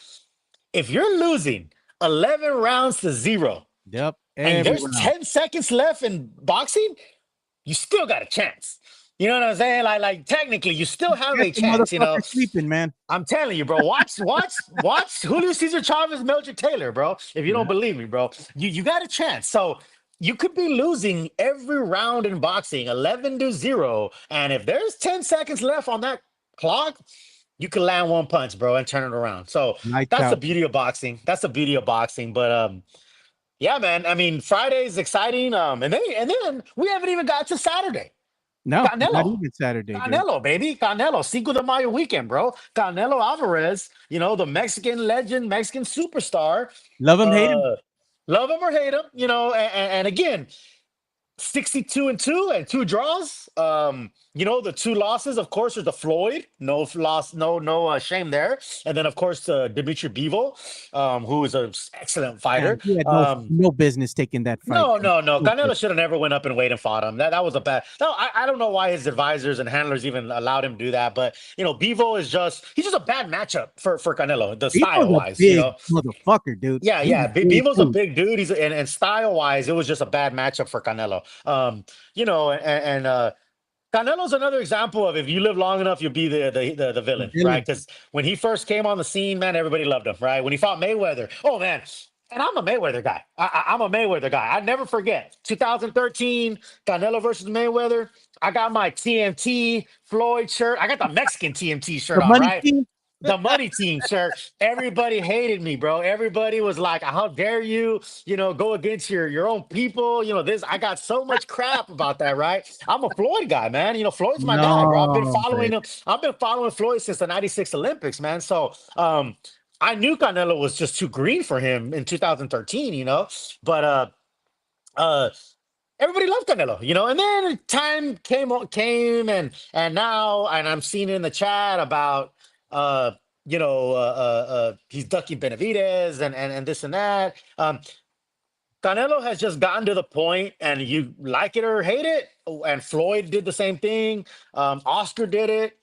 If you're losing 11 rounds to 0, Yep. and there's Every round. 10 seconds left in boxing, you still got a chance. You know what I'm saying? Like technically, you still have a That's the chance. motherfucker sleeping, man. I'm telling you, bro. Watch Julio Cesar Chavez, Mildred Taylor, bro. If you don't believe me, bro, you got a chance. So you could be losing every round in boxing, 11-0, and if there's 10 seconds left on that clock, you can land one punch, bro, and turn it around. So Lights that's the out. beauty of boxing. That's the beauty of boxing. But yeah, man. I mean, Friday's exciting. And then we haven't even got to Saturday. No, not Canelo. even Saturday, dude. Canelo, baby. Canelo. Cinco de Mayo weekend, bro. Canelo Alvarez, the Mexican legend, Mexican superstar. Love him, hate him. Love him or hate him, and again, 62-2 and 2 draws. The 2 losses, of course, are the Floyd. No loss, no shame there. And then, of course, Dimitri Bivol, who is an excellent fighter. He had no business taking that fight. No. Canelo should have never went up and weighed and fought him. That was a bad. No, I don't know why his advisors and handlers even allowed him to do that. But Bivol he's just a bad matchup for Canelo, the style wise. Motherfucker, dude. Yeah. Bivol's a big dude. He's and style wise, it was just a bad matchup for Canelo. Canelo's another example of if you live long enough, you'll be the villain, right? Because when he first came on the scene, man, everybody loved him, right? When he fought Mayweather, oh man, and I'm a Mayweather guy. I'm a Mayweather guy. I never forget 2013 Canelo versus Mayweather. I got my TMT Floyd shirt. I got the Mexican TMT shirt on, right? The money team shirt. Everybody hated me, bro. Everybody was like, "How dare you? Go against your own people." This. I got so much crap about that, right? I'm a Floyd guy, man. Floyd's my guy, bro. I've been following him. I've been following Floyd since the '96 Olympics, man. So, I knew Canelo was just too green for him in 2013, but everybody loved Canelo, and then time came and now I'm seeing in the chat about he's ducking Benavidez and this and that. Canelo has just gotten to the point, and you like it or hate it, and Floyd did the same thing. Oscar did it.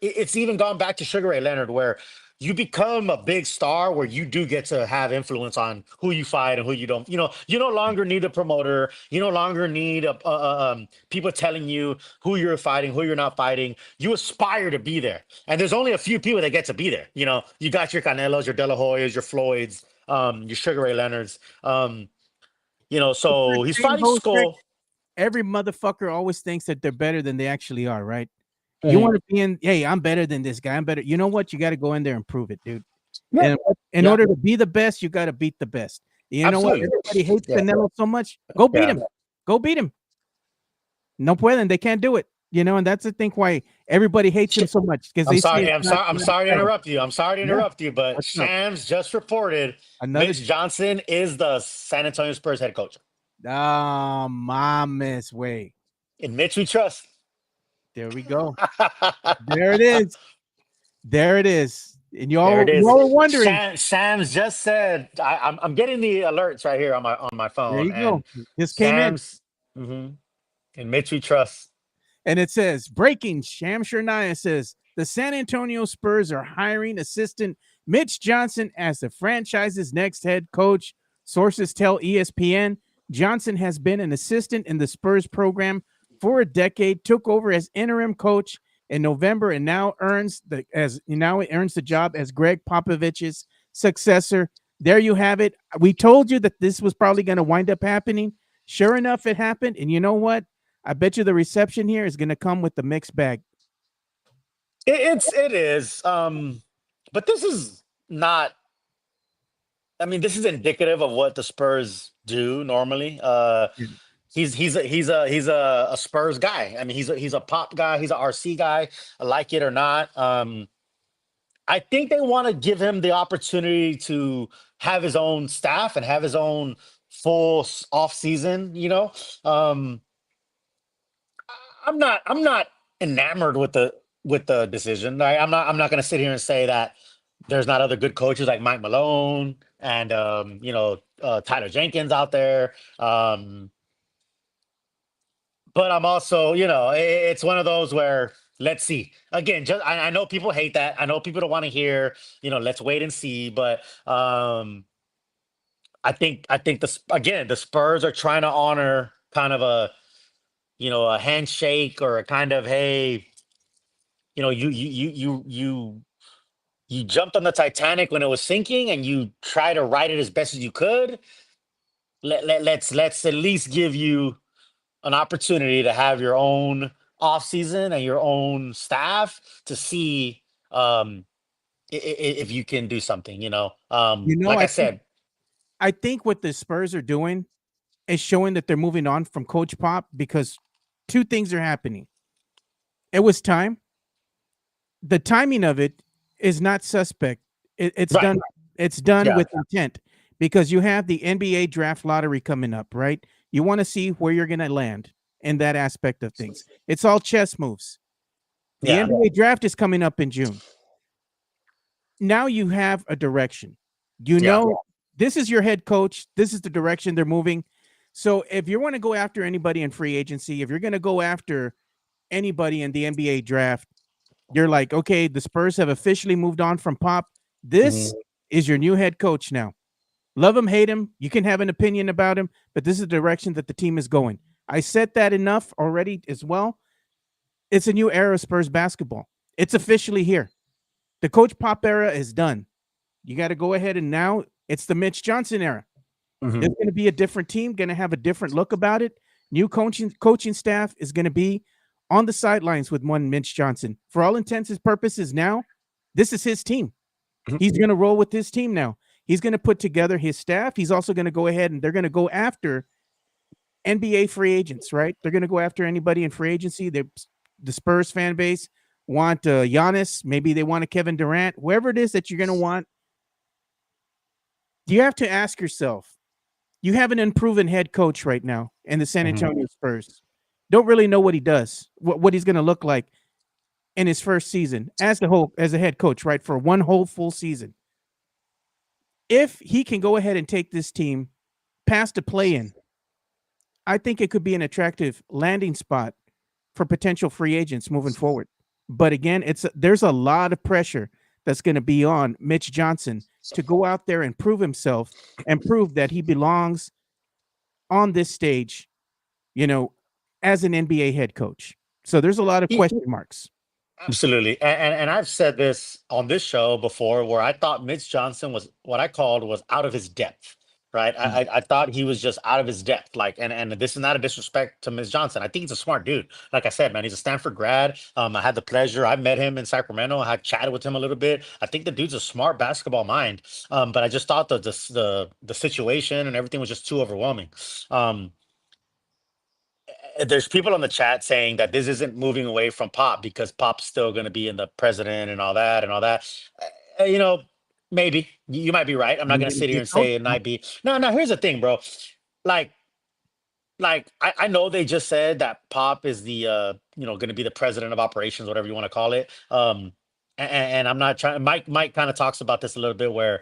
It's even gone back to Sugar Ray Leonard, where you become a big star where you do get to have influence on who you fight and who you don't. You no longer need a promoter. You no longer need people telling you who you're fighting, who you're not fighting. You aspire to be there. And there's only a few people that get to be there. You got your Canelos, your De La Hoyas, your Floyds, your Sugar Ray Leonards. So he's fighting Skull. Every motherfucker always thinks that they're better than they actually are, right? You want to be in, hey, I'm better than this guy. I'm better. You know what? You got to go in there and prove it, dude. Yeah. And in order to be the best, you got to beat the best. You know what? Everybody hates Canelo so much. Go beat him. Go beat him. No pueden. They can't do it. And that's the thing why everybody hates him so much. I'm sorry to interrupt you. But Shams just reported Mitch Johnson is the San Antonio Spurs head coach. Oh, mama's way. In Mitch we trust. There we go. There it is. There it is. And y'all were wondering. Shams just said, I'm getting the alerts right here on my phone. There you go. This came in. In Mitch we trust. And it says, breaking, Sham Shania says, the San Antonio Spurs are hiring assistant Mitch Johnson as the franchise's next head coach. Sources tell ESPN Johnson has been an assistant in the Spurs program for a decade, took over as interim coach in November, and now earns the job as Greg Popovich's successor. There you have it. We told you that this was probably going to wind up happening. Sure enough, it happened. And you know what? I bet you the reception here is going to come with the mixed bag. It is. But this is not. I mean, this is indicative of what the Spurs do normally. He's a Spurs guy. I mean, he's a pop guy. He's a RC guy. Like it or not. I think they want to give him the opportunity to have his own staff and have his own full off season. I'm not enamored with the decision. I'm not going to sit here and say that there's not other good coaches like Mike Malone and Tyler Jenkins out there. But I'm also, it's one of those where let's see. Again, I know people hate that. I know people don't want to hear, let's wait and see. But I think the Spurs are trying to honor kind of a handshake or a kind of, hey, you jumped on the Titanic when it was sinking and you try to ride it as best as you could. Let's at least give you an opportunity to have your own off season and your own staff to see if you can do something. Like I said, I think what the Spurs are doing is showing that they're moving on from Coach Pop because two things are happening. It was time. The timing of it is not suspect. It's right. Done. It's done with intent because you have the NBA draft lottery coming up, right? You want to see where you're going to land in that aspect of things. It's all chess moves. The NBA draft is coming up in June. Now you have a direction. This is your head coach. This is the direction they're moving. So if you want to go after anybody in free agency, if you're going to go after anybody in the NBA draft, you're like, okay, the Spurs have officially moved on from Pop. This is your new head coach now. Love him, hate him. You can have an opinion about him, but this is the direction that the team is going. I said that enough already as well. It's a new era of Spurs basketball. It's officially here. The Coach Pop era is done. You got to go ahead and now it's the Mitch Johnson era. There's going to be a different team, going to have a different look about it. New coaching staff is going to be on the sidelines with one Mitch Johnson. For all intents and purposes now, this is his team. He's going to roll with his team now. He's going to put together his staff. He's also going to go ahead and they're going to go after NBA free agents, right? They're going to go after anybody in free agency. The Spurs fan base want Giannis. Maybe they want a Kevin Durant. Whoever it is that you're going to want, you have to ask yourself, you have an unproven head coach right now in the San Antonio Spurs. Don't really know what he does, what he's going to look like in his first season as a head coach, right? For one whole full season. If he can go ahead and take this team past the play-in, I think it could be an attractive landing spot for potential free agents moving forward. But again, there's a lot of pressure that's going to be on Mitch Johnson to go out there and prove himself and prove that he belongs on this stage, as an NBA head coach. So there's a lot of question marks. Absolutely. And I've said this on this show before where I thought Mitch Johnson was what I called was out of his depth, right? I thought he was just out of his depth. And this is not a disrespect to Mitch Johnson. I think he's a smart dude. Like I said, man, he's a Stanford grad. I had the pleasure. I met him in Sacramento. I chatted with him a little bit. I think the dude's a smart basketball mind. But I just thought that the situation and everything was just too overwhelming. There's people on the chat saying that this isn't moving away from Pop because Pop's still going to be in the president and all that. Maybe you might be right. I'm not going to sit here and say it might be. No. Here's the thing, bro. I know they just said that Pop is the going to be the president of operations, whatever you want to call it. And I'm not trying. Mike kind of talks about this a little bit where,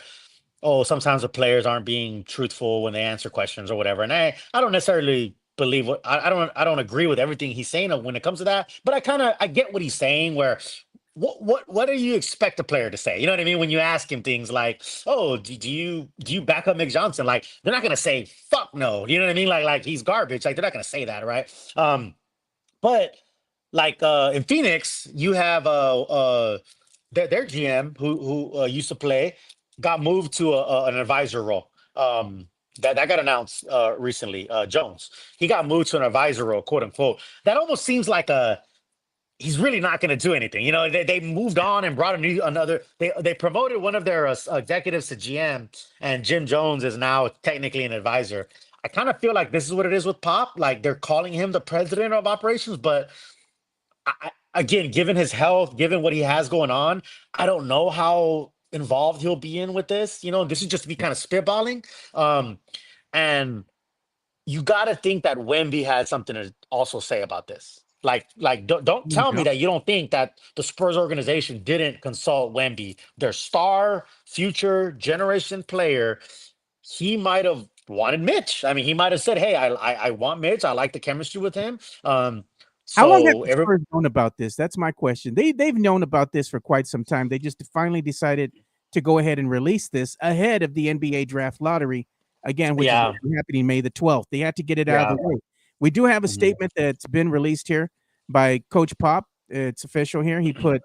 sometimes the players aren't being truthful when they answer questions or whatever. And I don't necessarily believe what I don't agree with everything he's saying when it comes to that, but I get what he's saying. Where what do you expect a player to say? You know what I mean? When you ask him things like, "Oh, do you back up Mick Johnson?" Like they're not gonna say "fuck no." You know what I mean? Like he's garbage. Like they're not gonna say that, right? But like in Phoenix, you have their GM who used to play got moved to an advisor role. That got announced recently. Jones, he got moved to an advisor role, quote unquote. That almost seems like he's really not going to do anything. You know, they moved on and brought another. They promoted one of their executives to GM, and Jim Jones is now technically an advisor. I kind of feel like this is what it is with Pop. Like they're calling him the president of operations, but again, given his health, given what he has going on, I don't know how involved he'll be in with this. You know, this is just me kind of spitballing. And you got to think that Wemby had something to also say about this. Like don't tell me that you don't think that the Spurs organization didn't consult Wemby, their star, future generation player. He might have wanted Mitch. I mean, he might have said, "Hey, I want Mitch. I like the chemistry with him." How long have So the Spurs known about this? That's my question. They've known about this for quite some time. They just finally decided to go ahead and release this ahead of the NBA draft lottery again, which is happening May the 12th. They had to get it out of the way. We do have a statement that's been released here by Coach Pop. It's official here. He put,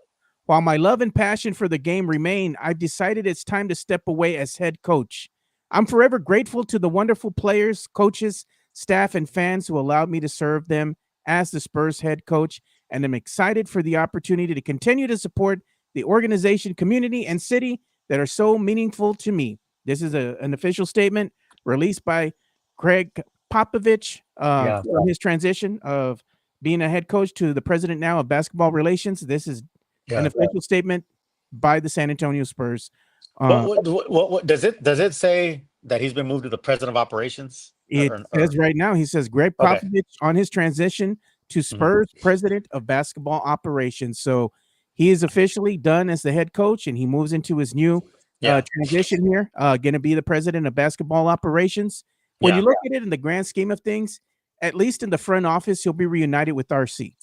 "While my love and passion for the game remain, I've decided it's time to step away as head coach. I'm forever grateful to the wonderful players, coaches, staff, and fans who allowed me to serve them as the Spurs head coach, and I'm excited for the opportunity to continue to support the organization, community, and city that are so meaningful to me." This is an official statement released by Craig Popovich from his transition of being a head coach to the president now of basketball relations. This is an official statement by the San Antonio Spurs. What does it say that he's been moved to the president of operations? It says right now, he says Greg Popovich on his transition to Spurs president of basketball operations. So he is officially done as the head coach, and he moves into his new transition here, going to be the president of basketball operations. When you look at it in the grand scheme of things, at least in the front office, he'll be reunited with RC.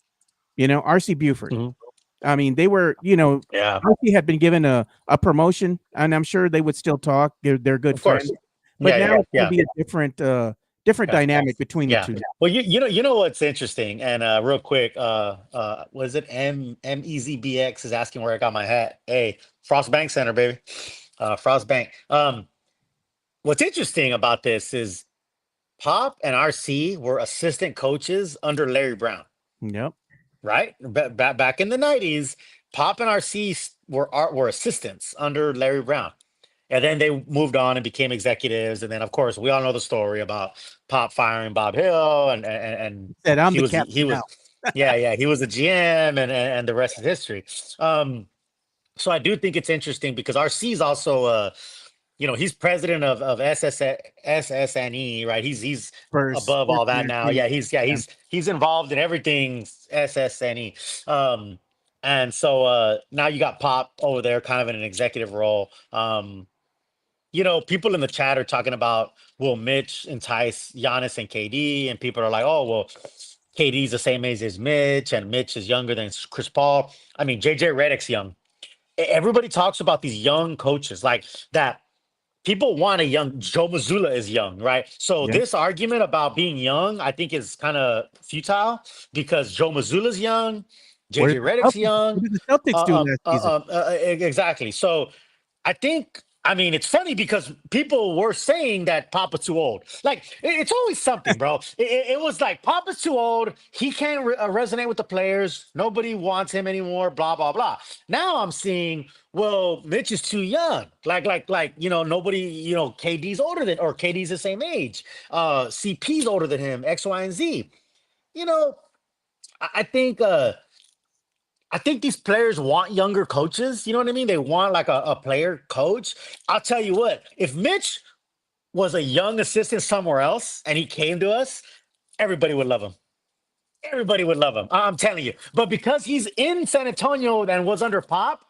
You know, RC Buford. I mean, they were, RC had been given a promotion, and I'm sure they would still talk. They're good friends. But now it's going to be a different dynamic between the two. Well, you know what's interesting, and real quick, was it MEZBX is asking where I got my hat? Hey, Frost Bank Center, baby, Frost Bank. What's interesting about this is Pop and RC were assistant coaches under Larry Brown. Yep. Right, back in the 90s, Pop and RC were assistants under Larry Brown. And then they moved on and became executives. And then, of course, we all know the story about Pop firing Bob Hill, and said, "I'm the captain." He was, he was the GM, and the rest is history. So I do think it's interesting because RC's also, he's president of SSNE, right? He's Spurs, above all that now. He's involved in everything SSNE. And so now you got Pop over there, kind of in an executive role. People in the chat are talking about, will Mitch entice Giannis and KD? And people are like, oh, well, KD's the same age as Mitch, and Mitch is younger than Chris Paul. I mean, JJ Redick's young. Everybody talks about these young coaches like that. People want a young Joe Mazzulla is young, right? So this argument about being young, I think, is kind of futile because Joe Mazzulla's young, JJ Redick's young. What did the Celtics do last season? Exactly. So I think, I mean, it's funny because people were saying that Papa's too old. Like, it's always something, bro. It was like, Papa's too old. He can't resonate with the players. Nobody wants him anymore, blah, blah, blah. Now I'm seeing, well, Mitch is too young. Like, nobody, KD's older than, or KD's the same age. CP's older than him, X, Y, and Z. I think these players want younger coaches. You know what I mean? They want like a player coach. I'll tell you what, if Mitch was a young assistant somewhere else and he came to us, everybody would love him. Everybody would love him. I'm telling you. But because he's in San Antonio and was under Pop,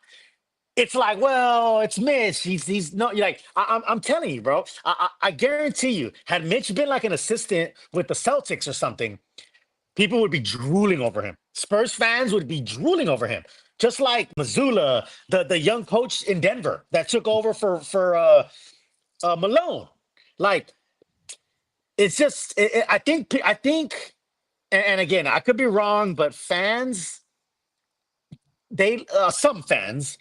it's like, well, it's Mitch. He's no, you're like, I'm telling you, bro. I guarantee you, had Mitch been like an assistant with the Celtics or something, people would be drooling over him. Spurs fans would be drooling over him. Just like Missoula, the young coach in Denver that took over for Malone. Like, it's just, I think, and again, I could be wrong, but fans, they some fans,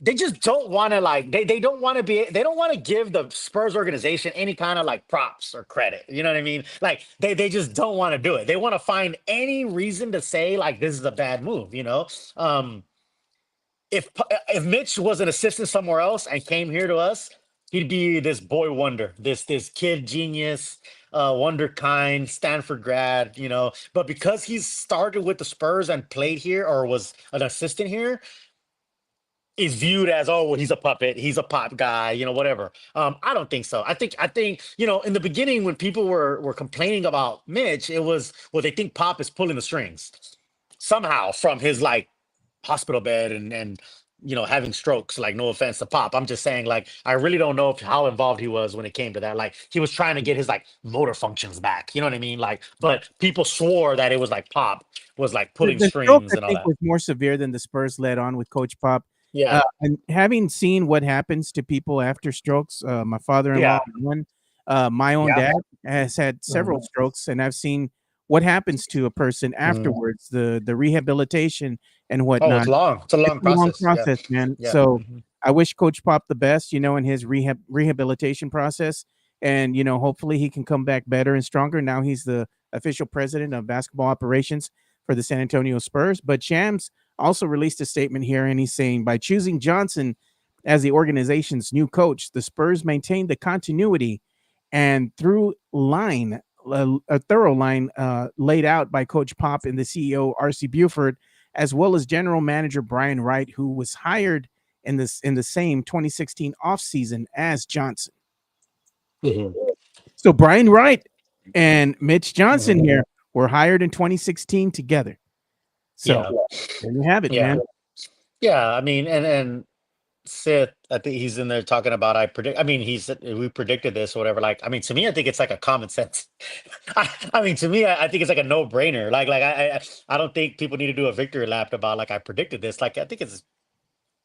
they just don't want to like they don't want to be they don't want to give the Spurs organization any kind of like props or credit. You know what I mean? Like they just don't want to do it. They want to find any reason to say like this is a bad move, you know? If Mitch was an assistant somewhere else and came here to us, he'd be this boy wonder, this kid genius, wonder kind, Stanford grad, you know. But because he's started with the Spurs and played here or was an assistant here, is viewed as, oh, well, he's a puppet, he's a pop guy, you know, whatever. I don't think so. I think you know, in the beginning when people were complaining about Mitch, it was, well, they think Pop is pulling the strings somehow from his like hospital bed and you know, having strokes. Like, no offense to Pop, I'm just saying, like, I really don't know how involved he was when it came to that. Like, he was trying to get his like motor functions back, you know what I mean? Like, but people swore that it was like Pop was like pulling The stroke, strings I and all think, that. was more severe than the Spurs led on with Coach Pop. Yeah. And having seen what happens to people after strokes, my father-in-law, one, my own dad has had several strokes, and I've seen what happens to a person afterwards, the rehabilitation and Oh, whatnot. it's long. It's a long It's a long process. Yeah. process, man. Yeah. So I wish Coach Pop the best, you know, in his rehabilitation process, and you know, hopefully he can come back better and stronger. Now he's the official president of basketball operations for the San Antonio Spurs. But Shams also released a statement here, and he's saying, by choosing Johnson as the organization's new coach, the Spurs maintain the continuity and through line, a thorough line laid out by Coach Pop and the CEO R.C. Buford, as well as general manager Brian Wright, who was hired in the same 2016 offseason as Johnson. So Brian Wright and Mitch Johnson here were hired in 2016 together. So there you have it, man. Yeah, I mean, and Sith, I think he's in there talking about we predicted this or whatever. Like, I mean, to me, I think it's like a common sense. I mean, to me, I think it's like a no-brainer. Like I don't think people need to do a victory lap about like I predicted this. Like, I think it's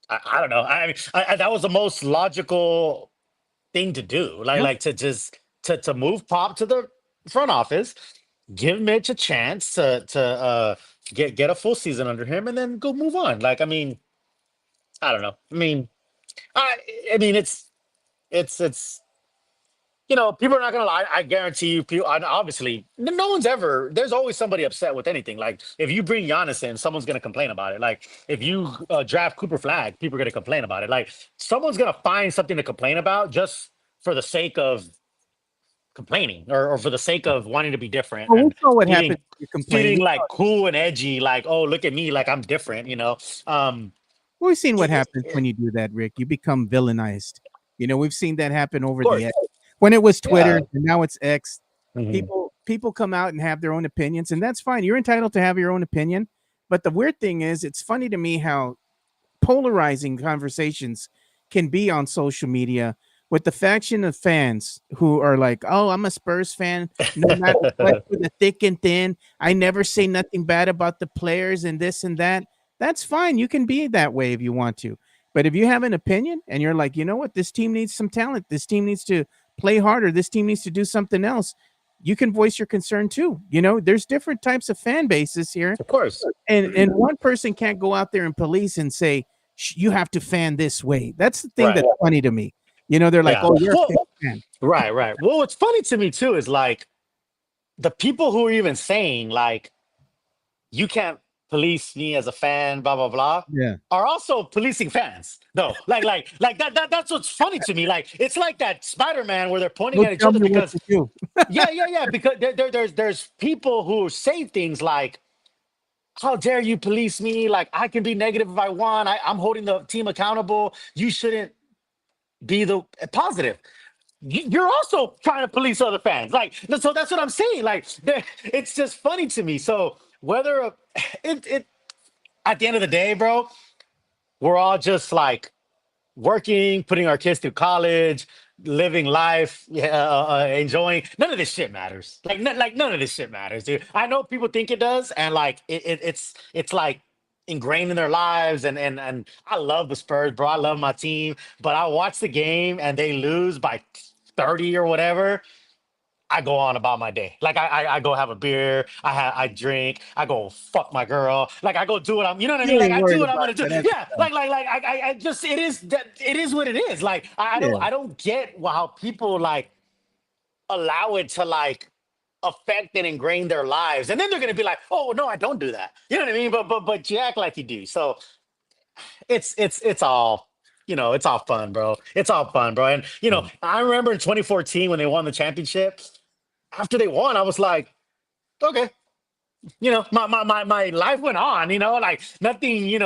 I don't know. I mean, that was the most logical thing to do. Like to just to move Pop to the front office, give Mitch a chance to get a full season under him, and then go move on. Like, I mean, I don't know. I mean, it's you know, people are not gonna lie. I guarantee you, people. And obviously, no one's ever. There's always somebody upset with anything. Like, if you bring Giannis in, someone's gonna complain about it. Like, if you draft Cooper Flag, people are gonna complain about it. Like, someone's gonna find something to complain about just for the sake of complaining or for the sake of wanting to be different. Well, we And saw what feeling, happened. You complain. feeling like cool and edgy. Like, oh, look at me, like I'm different. You know. We've seen what happens when you do that, Rick. You become villainized. You know, we've seen that happen over the X. When it was Twitter and now it's X. People come out and have their own opinions, and that's fine. You're entitled to have your own opinion. But the weird thing is, it's funny to me how polarizing conversations can be on social media with the faction of fans who are like, oh, I'm a Spurs fan, no matter what, for the thick and thin. I never say nothing bad about the players and this and that. That's fine. You can be that way if you want to. But if you have an opinion and you're like, you know what, this team needs some talent, this team needs to play harder, this team needs to do something else, you can voice your concern too. You know, there's different types of fan bases here. Of course. And one person can't go out there and police and say, you have to fan this way. That's the thing that's funny to me. You know, they're like, oh, you're a fan. Right. Well, what's funny to me too is like the people who are even saying like, you can't police me as a fan, blah blah blah. Yeah, are also policing fans though. Like that's what's funny to me. Like, it's like that Spider-Man where they're pointing at each other because because there's people who say things like, how dare you police me? Like, I can be negative if I want. I'm holding the team accountable. You shouldn't be the positive. You're also trying to police other fans. Like, so that's what I'm saying. Like, it's just funny to me. So whether it at the end of the day, bro, we're all just like working, putting our kids through college, living life, enjoying. None of this shit matters. Like none of this shit matters, dude. I know people think it does, and like it's like ingrained in their lives. And I love the Spurs, bro. I love my team, but I watch the game and they lose by 30 or whatever. I go on about my day. Like I go have a beer. I drink. I go fuck my girl. Like I go do what I'm. You know what I mean? You Like ain't I do worried what I'm about gonna do. that. Yeah. Like I just it is what it is. Like Yeah. I don't get how people like allow it to like affect and ingrain their lives, and then they're gonna be like, oh no, I don't do that. You know what I mean? But you act like you do. So it's all. It's all fun, bro. It's all fun, bro. And I remember in 2014 when they won the championship. After they won, I was like, okay, my life went on, like nothing,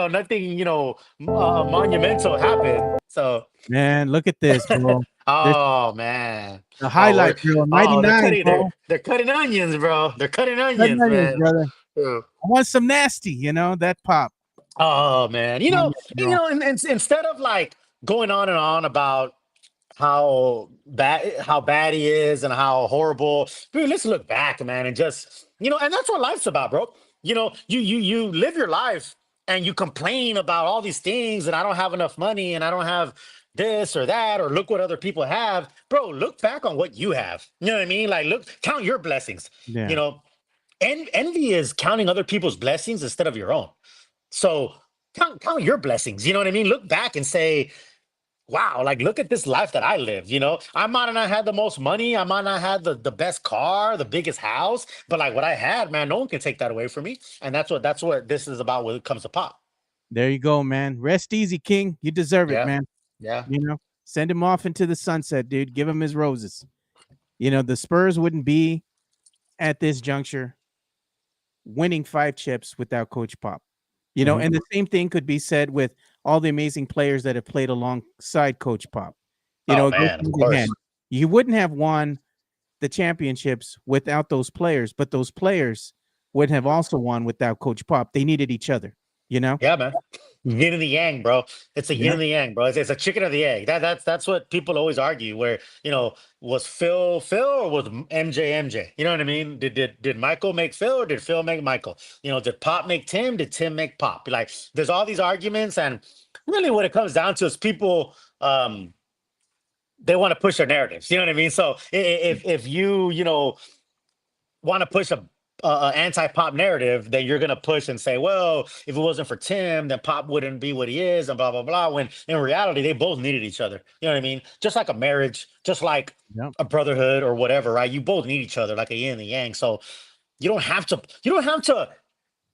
monumental happened. So, Man, look at this, bro. There's oh man, the highlight reel, 99, bro. they're cutting onions, bro. They're cutting Cutting onions, onions, man. brother. Yeah. I want some nasty, that pop. Oh man, On there, bro. and instead of like going on and on about how bad he is and how horrible. Dude, let's look back, man, and just and that's what life's about, bro. You live your life and you complain about all these things, and I don't have enough money, and I don't have this or that, or look what other people have, bro. Look back on what you have. You know what I mean? Like, count your blessings. Yeah. You know, envy is counting other people's blessings instead of your own. So count your blessings. You know what I mean? Look back and say, wow, like look at this life that I live. I might not have the most money, I might not have the best car, the biggest house, but like what I had, man, no one can take that away from me. And that's what this is about when it comes to pop. There you go, man. Rest easy, King. You deserve it, Yeah. man. Yeah. Send him off into the sunset, dude. Give him his roses. The Spurs wouldn't be at this juncture winning 5 chips without Coach Pop. Mhm. And the same thing could be said with all the amazing players that have played alongside Coach Pop. Oh, It goes man, of hand in course. hand. You wouldn't have won the championships without those players, but those players would have also won without Coach Pop. They needed each other, Yeah, man. Yin and the yang, bro. It's a yin Yeah. and the yang, bro. It's a chicken or the egg. That's what people always argue. Where was Phil or was MJ? You know what I mean? Did Michael make Phil or did Phil make Michael? Did Pop make Tim? Did Tim make Pop? Like, there's all these arguments, and really, what it comes down to is people. They want to push their narratives. You know what I mean? So if you want to push a anti-pop narrative, then you're going to push and say, well, if it wasn't for Tim, then Pop wouldn't be what he is, and blah blah blah, when in reality they both needed each other. You know what I mean? Just like a marriage, just like Yep. a brotherhood or whatever, right? You both need each other, like a yin and a yang. So you don't have to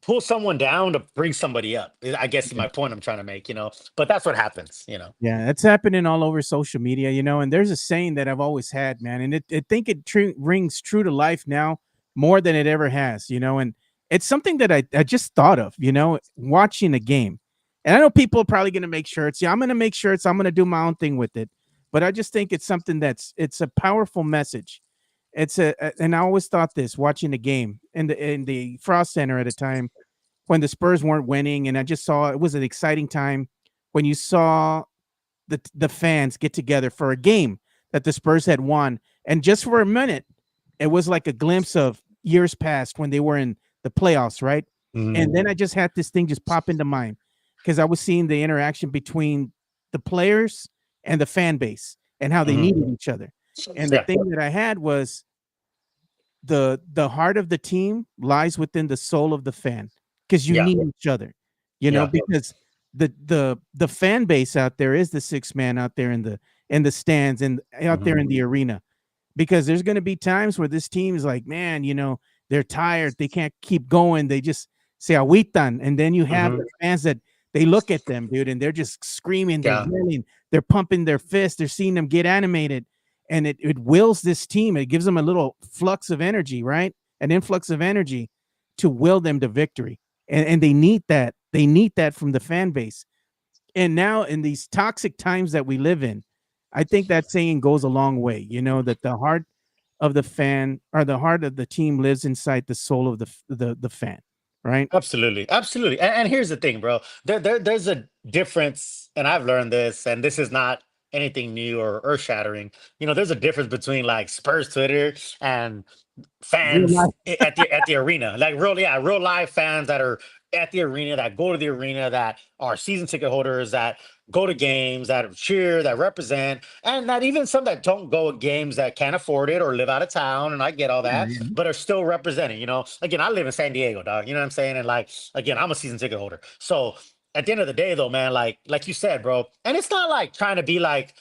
pull someone down to bring somebody up, I guess is my point I'm trying to make. But that's what happens. Yeah, it's happening all over social media, and there's a saying that I've always had, man, and I think it rings true to life now more than it ever has, and it's something that I just thought of, watching a game. And I know people are probably going to make shirts. Yeah, I'm going to make shirts. I'm going to do my own thing with it. But I just think it's something it's a powerful message. And I always thought this watching the game in the Frost Center at a time when the Spurs weren't winning, and I just saw it was an exciting time when you saw the fans get together for a game that the Spurs had won, and just for a minute, it was like a glimpse of years past when they were in the playoffs, right? Mhm. And then I just had this thing just pop into mind because I was seeing the interaction between the players and the fan base and how they Mhm. needed each other. And the Yeah. thing that I had was the heart of the team lies within the soul of the fan because you Yeah. need each other, Yeah. because the fan base out there is the sixth man out there in the stands and out there in the arena, because there's going to be times where this team is like, man, they're tired, they can't keep going, they just say aguitan, and then you have Mhm. the fans that they look at them, dude, and they're just screaming, they're Yeah. yelling, they're pumping their fists, they're seeing them get animated, and it wills this team, it gives them a little flux of energy, right? An influx of energy to will them to victory, and they need that from the fan base. And now in these toxic times that we live in, I think that saying goes a long way, that the heart of the fan or the heart of the team lives inside the soul of the fan, right? Absolutely, absolutely. And here's the thing, bro. There's a difference, and I've learned this, and this is not anything new or earth shattering. There's a difference between like Spurs Twitter and Real fans life. at the arena, like real live fans that are at the arena, that go to the arena, that are season ticket holders, that go to games, that cheer, that represent, and not even some that don't go to games that can't afford it or live out of town. And I get all Yeah, that, yeah. but are still representing. Again, I live in San Diego, dog. You know what I'm saying? And like, again, I'm a season ticket holder, so. At the end of the day, though, man, like you said, bro, and it's not like trying to be like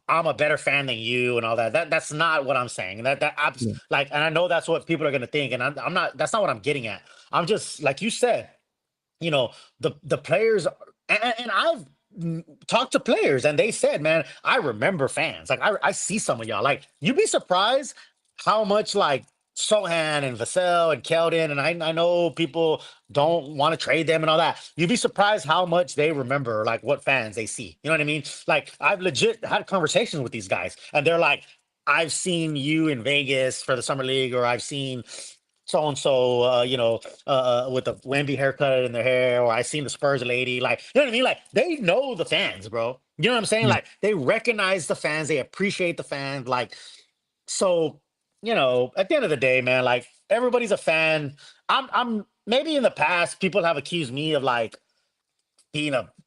I'm a better fan than you and all that. That's not what I'm saying. That I'm Yeah. like, and I know that's what people are gonna think, and I'm not. That's not what I'm getting at. I'm just like you said. You know, the players, and I've talked to players, and they said, man, I remember fans. Like I see some of y'all. Like you'd be surprised how much like Sohan and Vassell and Keldon, and I know people don't want to trade them and all that. You'd be surprised how much they remember, like what fans they see. You know what I mean? Like I've legit had conversations with these guys, and they're like, I've seen you in Vegas for the summer league, or I've seen so and so, with the Wemby haircut in their hair, or I seen the Spurs lady. Like, you know what I mean? Like, they know the fans, bro. You know what I'm saying? Yeah. Like, they recognize the fans, they appreciate the fans. Like, so, at the end of the day, man, like everybody's a fan. I'm maybe in the past, people have accused me of like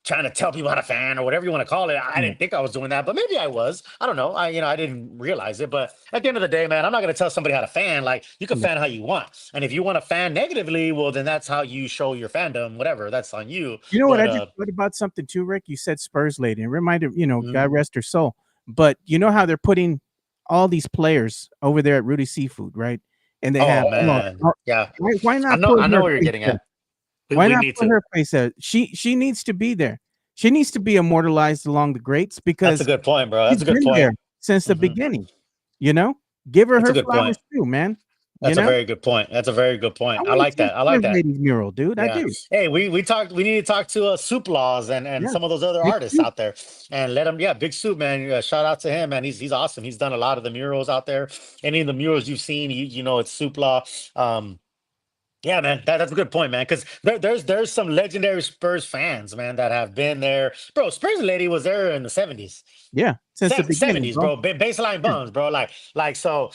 trying to tell people how to fan or whatever you want to call it. I Yeah. didn't think I was doing that, but maybe I was. I don't know. I didn't realize it. But at the end of the day, man, I'm not going to tell somebody how to fan. Like you can Yeah. fan how you want, and if you want to fan negatively, well, then that's how you show your fandom. Whatever, that's on you. You know what But I just thought about something too, Rick? You said Spurs lady. It reminded, mhm. God rest her soul. But you know how they're putting all these players over there at Rudy Seafood, right? And they have, Oh man, yeah, why I not know. put I know her what you're face getting there? at. We, Why we not need put to. her face there? She needs to be there. She needs to be immortalized along the greats That's a because good point, bro. That's she's a good been point. there since the Mhm. beginning. You know, give her That's a her good flowers point. too, man. You That's a know, very good point. That's a very good I point. I want like to see that. I like Spurs that. lady's mural, dude. I Yeah. do. Hey, we talked. We need to talk to Soup Laws and Yeah, some of those other big artists soup. out there, and let them. Yeah, Big Soup, man. Shout out to him, man. He's awesome. He's done a lot of the murals out there. Any of the murals you've seen, you know it's Soup Law. Um, yeah, man. That's a good point, man. Because there's some legendary Spurs fans, man, that have been there. Bro, Spurs lady was there in the '70s. Yeah, since the beginning, 70s, bro. bro. Baseline Yeah. bums, bro. Like so,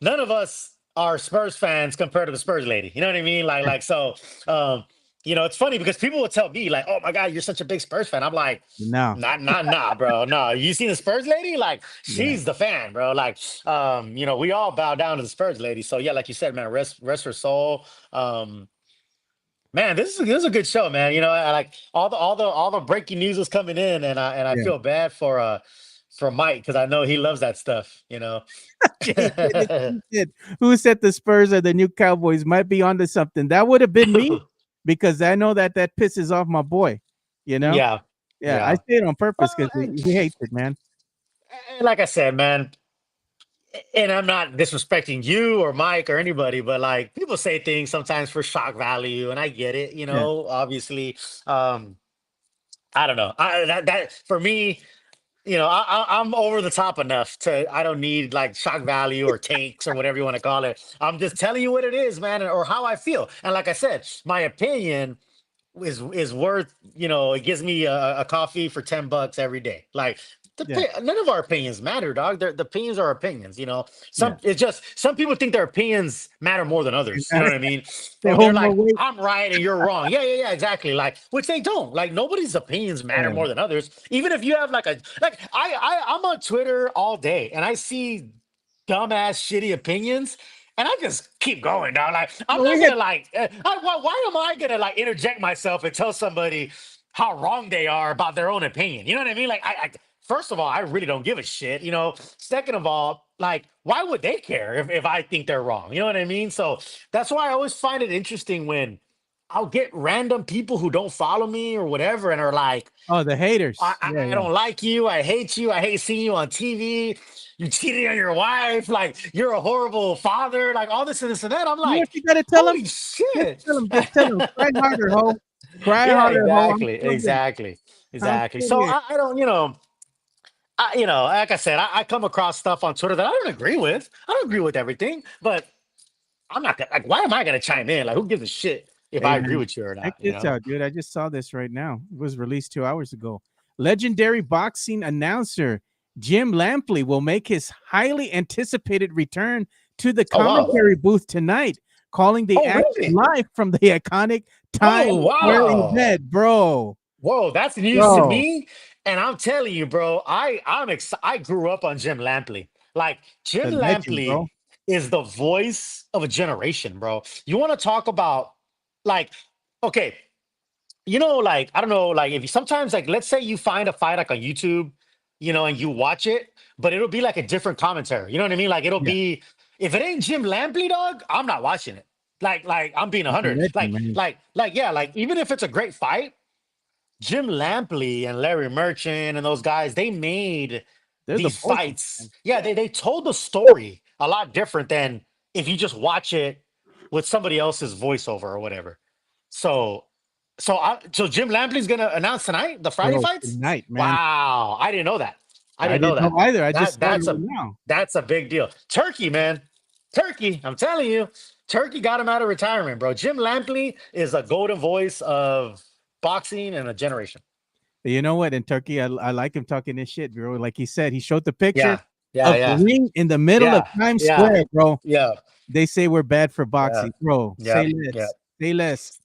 none of us are Spurs fans compared to the Spurs lady. You know what I mean? So, um, it's funny because people would tell me like, "Oh my God, you're such a big Spurs fan." I'm like, No. nah, bro. No, you seen the Spurs lady? Like, Yeah. she's the fan, bro. Like, we all bow down to the Spurs lady. So yeah, like you said, man, rest her soul. Um, Man, this is a good show, man. I like all the breaking news was coming in, and I Yeah. feel bad for Mike because I know he loves that stuff. He said, who said the Spurs are the new Cowboys might be onto something. That would have been me because I know that pisses off my boy. You know? Yeah, Yeah, I yeah. say it on Well, purpose because he hates it, man. and like I said, man, and I'm not disrespecting you or Mike or anybody, but like people say things sometimes for shock value, and I get it. Yeah. Obviously, um, I don't know. That for me. I'm over the top enough to. I don't need like shock value or takes or whatever you want to call it. I'm just telling you what it is, man, or how I feel. And like I said, my opinion is worth. It gives me a coffee for $10 every day. Like Yeah. none of our opinions matter, dog. The opinions are opinions. Yeah. It's just some people think their opinions matter more than others. You know what I mean? They Or they're hold more like, weight. I'm right and you're wrong. Yeah, exactly. Like, which they don't. Like, nobody's opinions matter Yeah. more than others. Even if you have I'm on Twitter all day and I see dumbass, shitty opinions. And I just keep going, dog. Like I'm No, not we had gonna why am I gonna like interject myself and tell somebody how wrong they are about their own opinion? You know what I mean? Like first of all, I really don't give a shit. Second of all, like why would they care if I think they're wrong? You know what I mean? So that's why I always find it interesting when I'll get random people who don't follow me or whatever and are like, the I, haters. I Yeah, I don't like you. I hate you. I hate seeing you on TV. You cheated on your wife. Like you're a horrible father. Like all this and this and that. I'm You know what like, you gotta tell him? holy shit. Just tell him, cry harder, ho. Cry Yeah, harder, ho. I'm exactly, still here. exactly, I'm exactly. still So here. I don't, like I said, I come across stuff on Twitter that I don't agree with. I don't agree with everything, but I'm not gonna like. Why am I gonna chime in? Like, who gives a shit? if Hey, I agree man, with you or check not. this out, dude. I just saw this right now. It was released 2 hours ago. Legendary boxing announcer Jim Lampley will make his highly anticipated return to the Oh wow! commentary booth tonight, calling the Oh action really? live from the iconic Times Oh Square wow! event, bro. Whoa, that's news to Bro, me. And I'm telling you, bro, I grew up on Jim Lampley. Like Jim the legend, Lampley bro. is the voice of a generation, bro. You want to talk about like, okay, like I don't know, like if you sometimes like let's say you find a fight like on YouTube, and you watch it, but it'll be like a different commentary. You know what I mean? Like it'll Yeah, be if it ain't Jim Lampley, dog, I'm not watching it. Like I'm being he's a 100. legend, man. Like yeah, like even if it's a great fight, Jim Lampley and Larry Merchant and those guys, they made They're the these voices, fights. man. Yeah, they told the story a lot different than if you just watch it with somebody else's voiceover or whatever. So so Jim Lampley's gonna announce tonight the Friday Bro, fights? tonight, man. Wow, I didn't know that. I I didn't know didn't know that. either. I just That saw it that's right a now. that's a big deal. Turkey, man. Turkey, I'm telling you, Turkey got him out of retirement, bro. Jim Lampley is a golden voice of boxing and a generation. You know what? In Turkey, I like him talking this shit, bro. Like he said, he showed the picture Yeah, yeah, of the yeah, ring in the middle of yeah, Times yeah, Square, bro. yeah, They say we're bad for yeah, boxing, bro. yeah, Say yeah. less. Say less.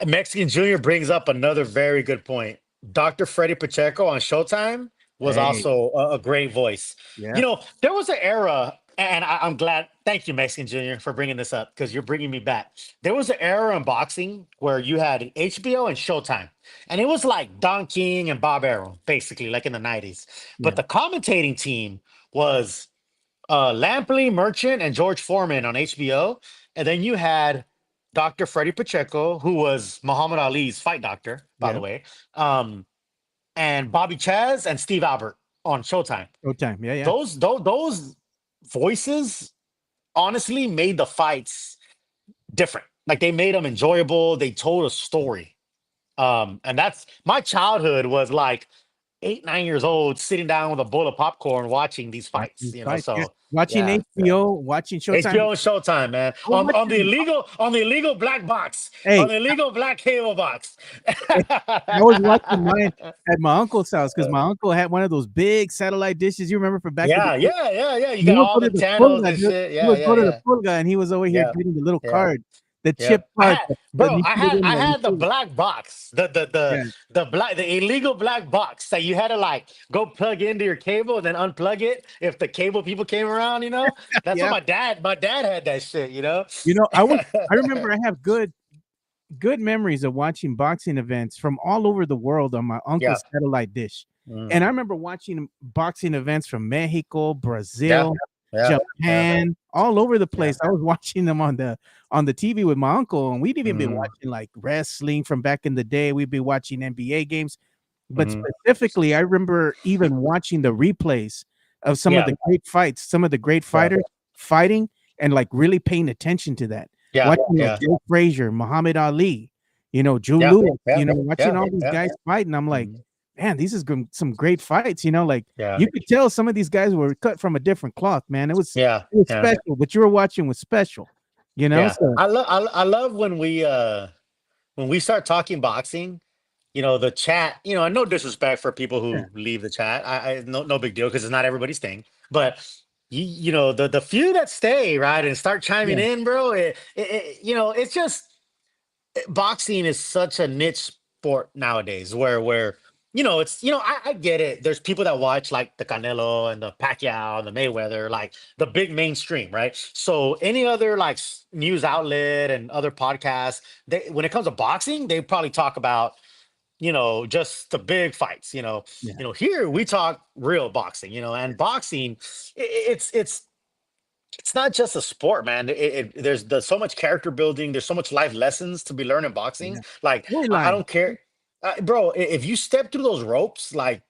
Mexican Junior brings up another very good point. Dr. Freddie Pacheco on Showtime was Hey, also a great voice. yeah, There was an era, and I'm glad. Thank you, Mexican Junior, for bringing this up because you're bringing me back. There was an era in boxing where you had HBO and Showtime, and it was like Don King and Bob Arum, basically, like in the 90s. But yeah. the commentating team was Lampley, Merchant, and George Foreman on HBO. And then you had Dr. Freddie Pacheco, who was Muhammad Ali's fight doctor, by the Yeah. way, and Bobby Chaz and Steve Albert on Showtime. Showtime. Yeah, yeah. Those voices honestly made the fights different. Like they made them enjoyable. They told a story. And that's my childhood was like 8, 9 years old, sitting down with a bowl of popcorn, watching these fights. Watching fights. Yeah. So Watching yeah, yeah. HBO, watching Showtime. HBO and Showtime, man. I was On the watching, illegal black box, hey, on the illegal black cable box. I was watching mine at my uncle's house because my uncle had one of those big satellite dishes. You remember from back in the Yeah, day? yeah, yeah, yeah. You He got would all go the to the channels pulga, and dude. shit. He Yeah, would yeah, go to the yeah, pulga, and he was over here yeah, getting the little yeah. card, the Yeah, chip card. bro. You put it in I there. You had the put it- black box, Yeah, the illegal black box that you had to like go plug into your cable and then unplug it if the cable people came around. That's what yeah. my dad had that shit. I remember I have good memories of watching boxing events from all over the world on my Yeah, uncle's satellite dish. mm, And I remember watching boxing events from Mexico, yeah, Brazil, yeah, yeah, Japan, all over the yeah. place. I was watching them on the TV with my uncle, and we'd even be Mm, watching like wrestling from back in the day. We'd be watching NBA games, but mhm. specifically, I remember even watching the replays of some of Yeah, the great fights, some of the great yeah, fighters fighting, and like really paying attention to that. yeah, Watching like yeah, Joe Frazier, Muhammad Ali, Drew yeah, Lewis, yeah, watching yeah, all these yeah, guys fighting. I'm like, mhm, man, these is some great fights. Like yeah, you could tell some of these guys were cut from a different cloth, man. yeah, It was yeah, special. What you were watching was special, yeah. So I love when we start talking boxing. The chat. And no disrespect for people yeah, who leave the chat. I no big deal because it's not everybody's thing. But the few that stay right and start chiming yeah, in, bro. It's just boxing is such a niche sport nowadays where it's I get it. There's people that watch like the Canelo and the Pacquiao and the Mayweather, like the big mainstream, right? So any other like news outlet and other podcasts, when it comes to boxing, they probably talk about just the big fights. yeah, Here we talk real boxing. And boxing, it's not just a sport, man. There's so much character building. There's so much life lessons to be learned in boxing. yeah. Like I Storyline. don't care, bro. If you step through those ropes, like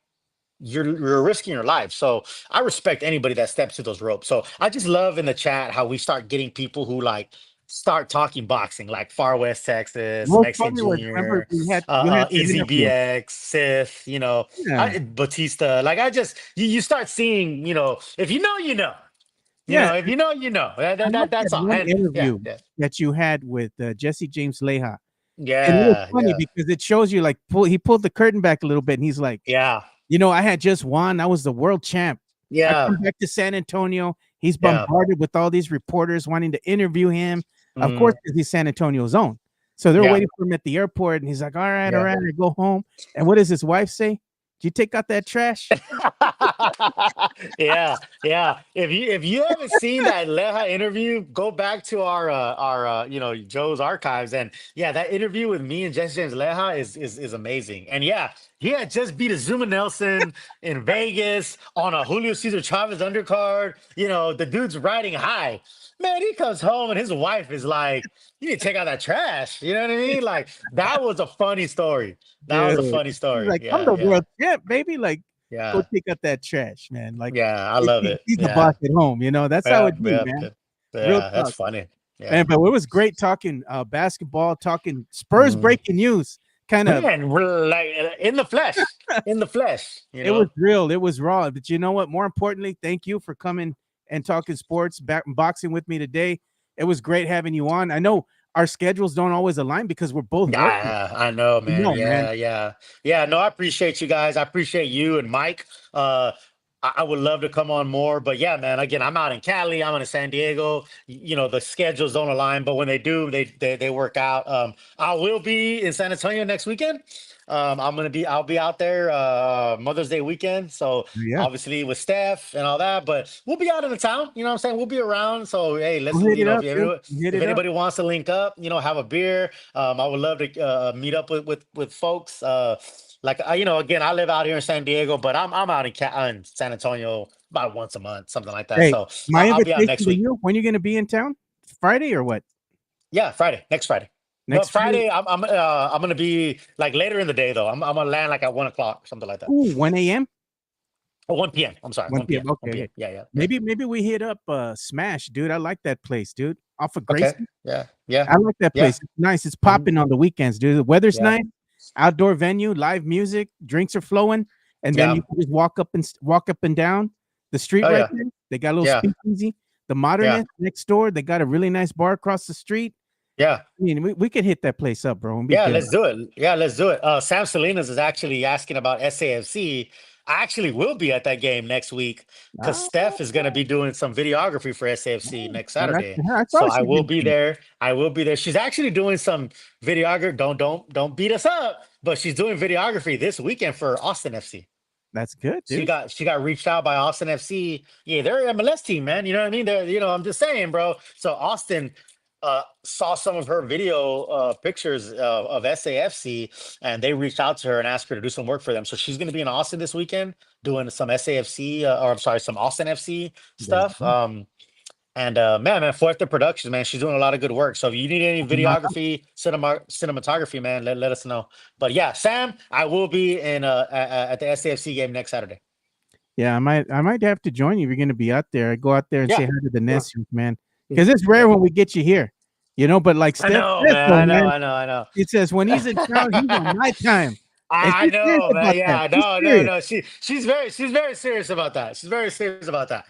you're risking your life. So I respect anybody that steps through those ropes. So I just love in the chat how we start getting people who like start talking boxing, like Far West Texas, Most Mexican funny was remember Junior, you had the Easy interview. BX, Sith, Yeah, Batista. Like you start seeing, if you know, you know. Yeah, If you know, you know. I like that That's all. one And yeah, interview yeah, that you had with Jesse James Leja, and it was yeah, funny yeah, because it shows you like he pulled the curtain back a little bit, and he's like, yeah, I had just won. I was the world champ. I yeah, come back to San Antonio. He's yeah. bombarded with all these reporters wanting to interview him. Of course, Mm, because he's San Antonio's own. So they're yeah, waiting for him at the airport, and he's like, all right, yeah. I go home. And what does his wife say? Did you take out that trash? Yeah, yeah. If you haven't seen that Leja interview, go back to our Joe's archives, and yeah, that interview with me and Jesse James Leja is amazing. And yeah, he had just beat a Zuma Nelson in Vegas on a Julio Cesar Chavez undercard. The dude's riding high. Man, he comes home and his wife is like, "You need to take out that trash." You know what I mean? Like that was a funny story. That was Dude, a funny he's story. like, I'm Yeah, the yeah, world champ, baby. Like, go yeah. take out that trash, man. Like, Yeah, I love it. he's the boss Yeah. at home. That's how Yeah, it be, yeah, man. yeah. Real Yeah, that's talk, funny. Yeah. man. But it was great talking basketball, talking Spurs Mhm. breaking news. Kind of, Man, we're like in the flesh. In the flesh, it was real, it was raw. But you know what? More importantly, thank you for coming and talking sports, boxing with me today. It was great having you on. I know our schedules don't always align because we're both working. Yeah, I know, man. Man. Yeah, yeah. Yeah, no, I appreciate you guys. I appreciate you and Mike. I would love to come on more, but yeah, man, again, I'm out in Cali, I'm in San Diego. The schedules don't align, but when they do, they work out. I will be in San Antonio next weekend. I'll be out there Mother's Day weekend. So Yeah, obviously with Steph and all that, but we'll be out in the town, you know what I'm saying? We'll be around. So hey, we'll listen, hit it up, dude. Hit if it up. anybody wants to link up, have a beer. I would love to meet up with folks. Again, I live out here in San Diego, but I'm out in San Antonio about once a month, something like that. Hey, So my I'll be out invitation next to week. you. When you going to be in town? Friday or what? Yeah, Friday, next Friday. But Next Friday? Friday, I'm gonna be like later in the day though. I'm gonna land like at 1 o'clock, something like that. Ooh, 1 a.m. Oh, 1 p.m. I'm sorry, 1 1 p.m. p.m. 1 Okay. p.m. Yeah, yeah, yeah. Maybe we hit up Smash, dude. I like that place, dude. Off of Okay. Gracie. Yeah, yeah, I like that yeah. place. It's nice. It's Mhm. popping on the weekends, dude. The weather's Yeah, nice. Outdoor venue, live music, drinks are flowing, and then yeah. you can just walk up and down the street Oh right yeah, there. They got a little yeah, speakeasy. The yeah, Modernist next door, they got a really nice bar across the street. yeah. I mean, we could hit that place up, bro, and be Yeah, good. let's do it. Yeah, let's do it. Sam Salinas is actually asking about SAFC. I actually will be at that game next week because Ah, Steph is going to be doing some videography for SAFC next well, Saturday. I So thought I she will did be good. there. I will be there. She's actually doing some videography. Don't beat us up, but she's doing videography this weekend for Austin FC. That's good, She dude. got reached out by Austin FC. Yeah, they're an MLS team, man. You know what I mean? I'm just saying, bro. So Austin saw some of her video pictures of SAFC, and they reached out to her and asked her to do some work for them. So she's going to be in Austin this weekend doing some SAFC, or I'm sorry, some Austin FC There you stuff. go. And man, Fuerte Productions, man, she's doing a lot of good work. So if you need any videography, cinematography, man, let us know. But yeah, Sam, I will be in at the SAFC game next Saturday. Yeah, I might have to join you. If you're going to be out there. Go out there and Yeah, say hi to the sure. Ness youth, man, because it's rare when we get you here. But like I Steph know, says, man. though, I know, man, I know, I know. it says when he's in town, he's on my time. And I she's serious know, man. about that. Yeah, She's no, no, serious. no. She's very serious about that. She's very serious about that.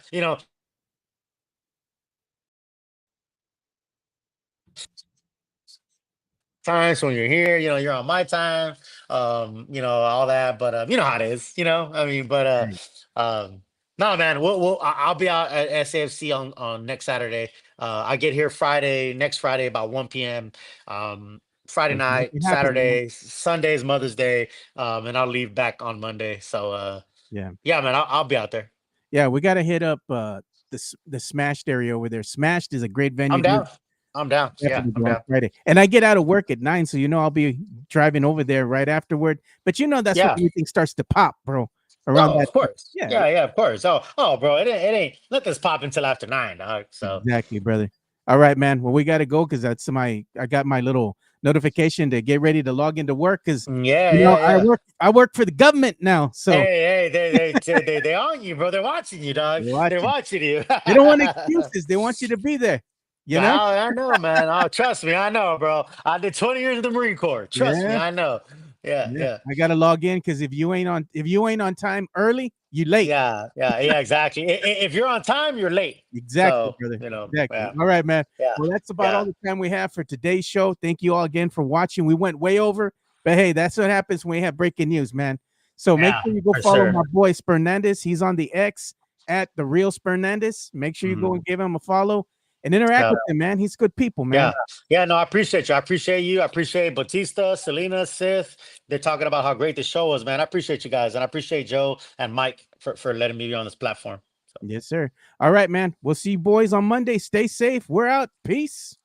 Times when you're here, you're on my time, all that. But you know how it is, I mean, but Hey, no, man, I'll be out at SAFC on next Saturday. I get here next Friday about 1 p.m. Friday let's make night, it happen, man. Saturday, Sunday's Mother's Day, and I'll leave back on Monday. So Yeah, yeah, man, I'll be out there. yeah. We got to hit up the Smashed area over there. Smashed is a great venue, I'm dude. down. I'm down. Yeah, Definitely I'm go on down. Friday. And I get out of work at 9, so I'll be driving over there right afterward. But that's when Yeah. everything starts to pop, bro. Around Oh, that of course. yeah, Yeah, yeah, of course. Oh, bro, it ain't nothing's pop until after 9, dog. So exactly, brother. All right, man. Well, we got to go because I got my little notification to get ready to log into work because yeah, yeah, yeah. I work for the government now, so Hey, they on you, bro. They're watching you, dog. they're They're watching. watching you. They don't want excuses. They want you to be there. I know, man. Oh, trust me, I know, bro. I did 20 years in the Marine Corps. Trust me, Yeah, I know. Yeah, yeah. yeah. I got to log in because if you ain't on time early, You late. Yeah, exactly. If you're on time, you're late. Exactly, So, brother. you know, Exactly. yeah. All right, man. Yeah. Well, that's about all the time we have for today's show. Thank you all again for watching. We went way over, but hey, that's what happens when we have breaking news, man. So make sure you go follow my boy Spernandez. He's on the X at the real Spernandez. Make sure you go and give him a follow and interact with him, man. He's good people, man. Yeah, no, I appreciate you. I appreciate you. I appreciate Batista, Selena, Sith. They're talking about how great the show was, man. I appreciate you guys. And I appreciate Joe and Mike for letting me be on this platform. So. Yes, sir. All right, man. We'll see you boys on Monday. Stay safe. We're out. Peace.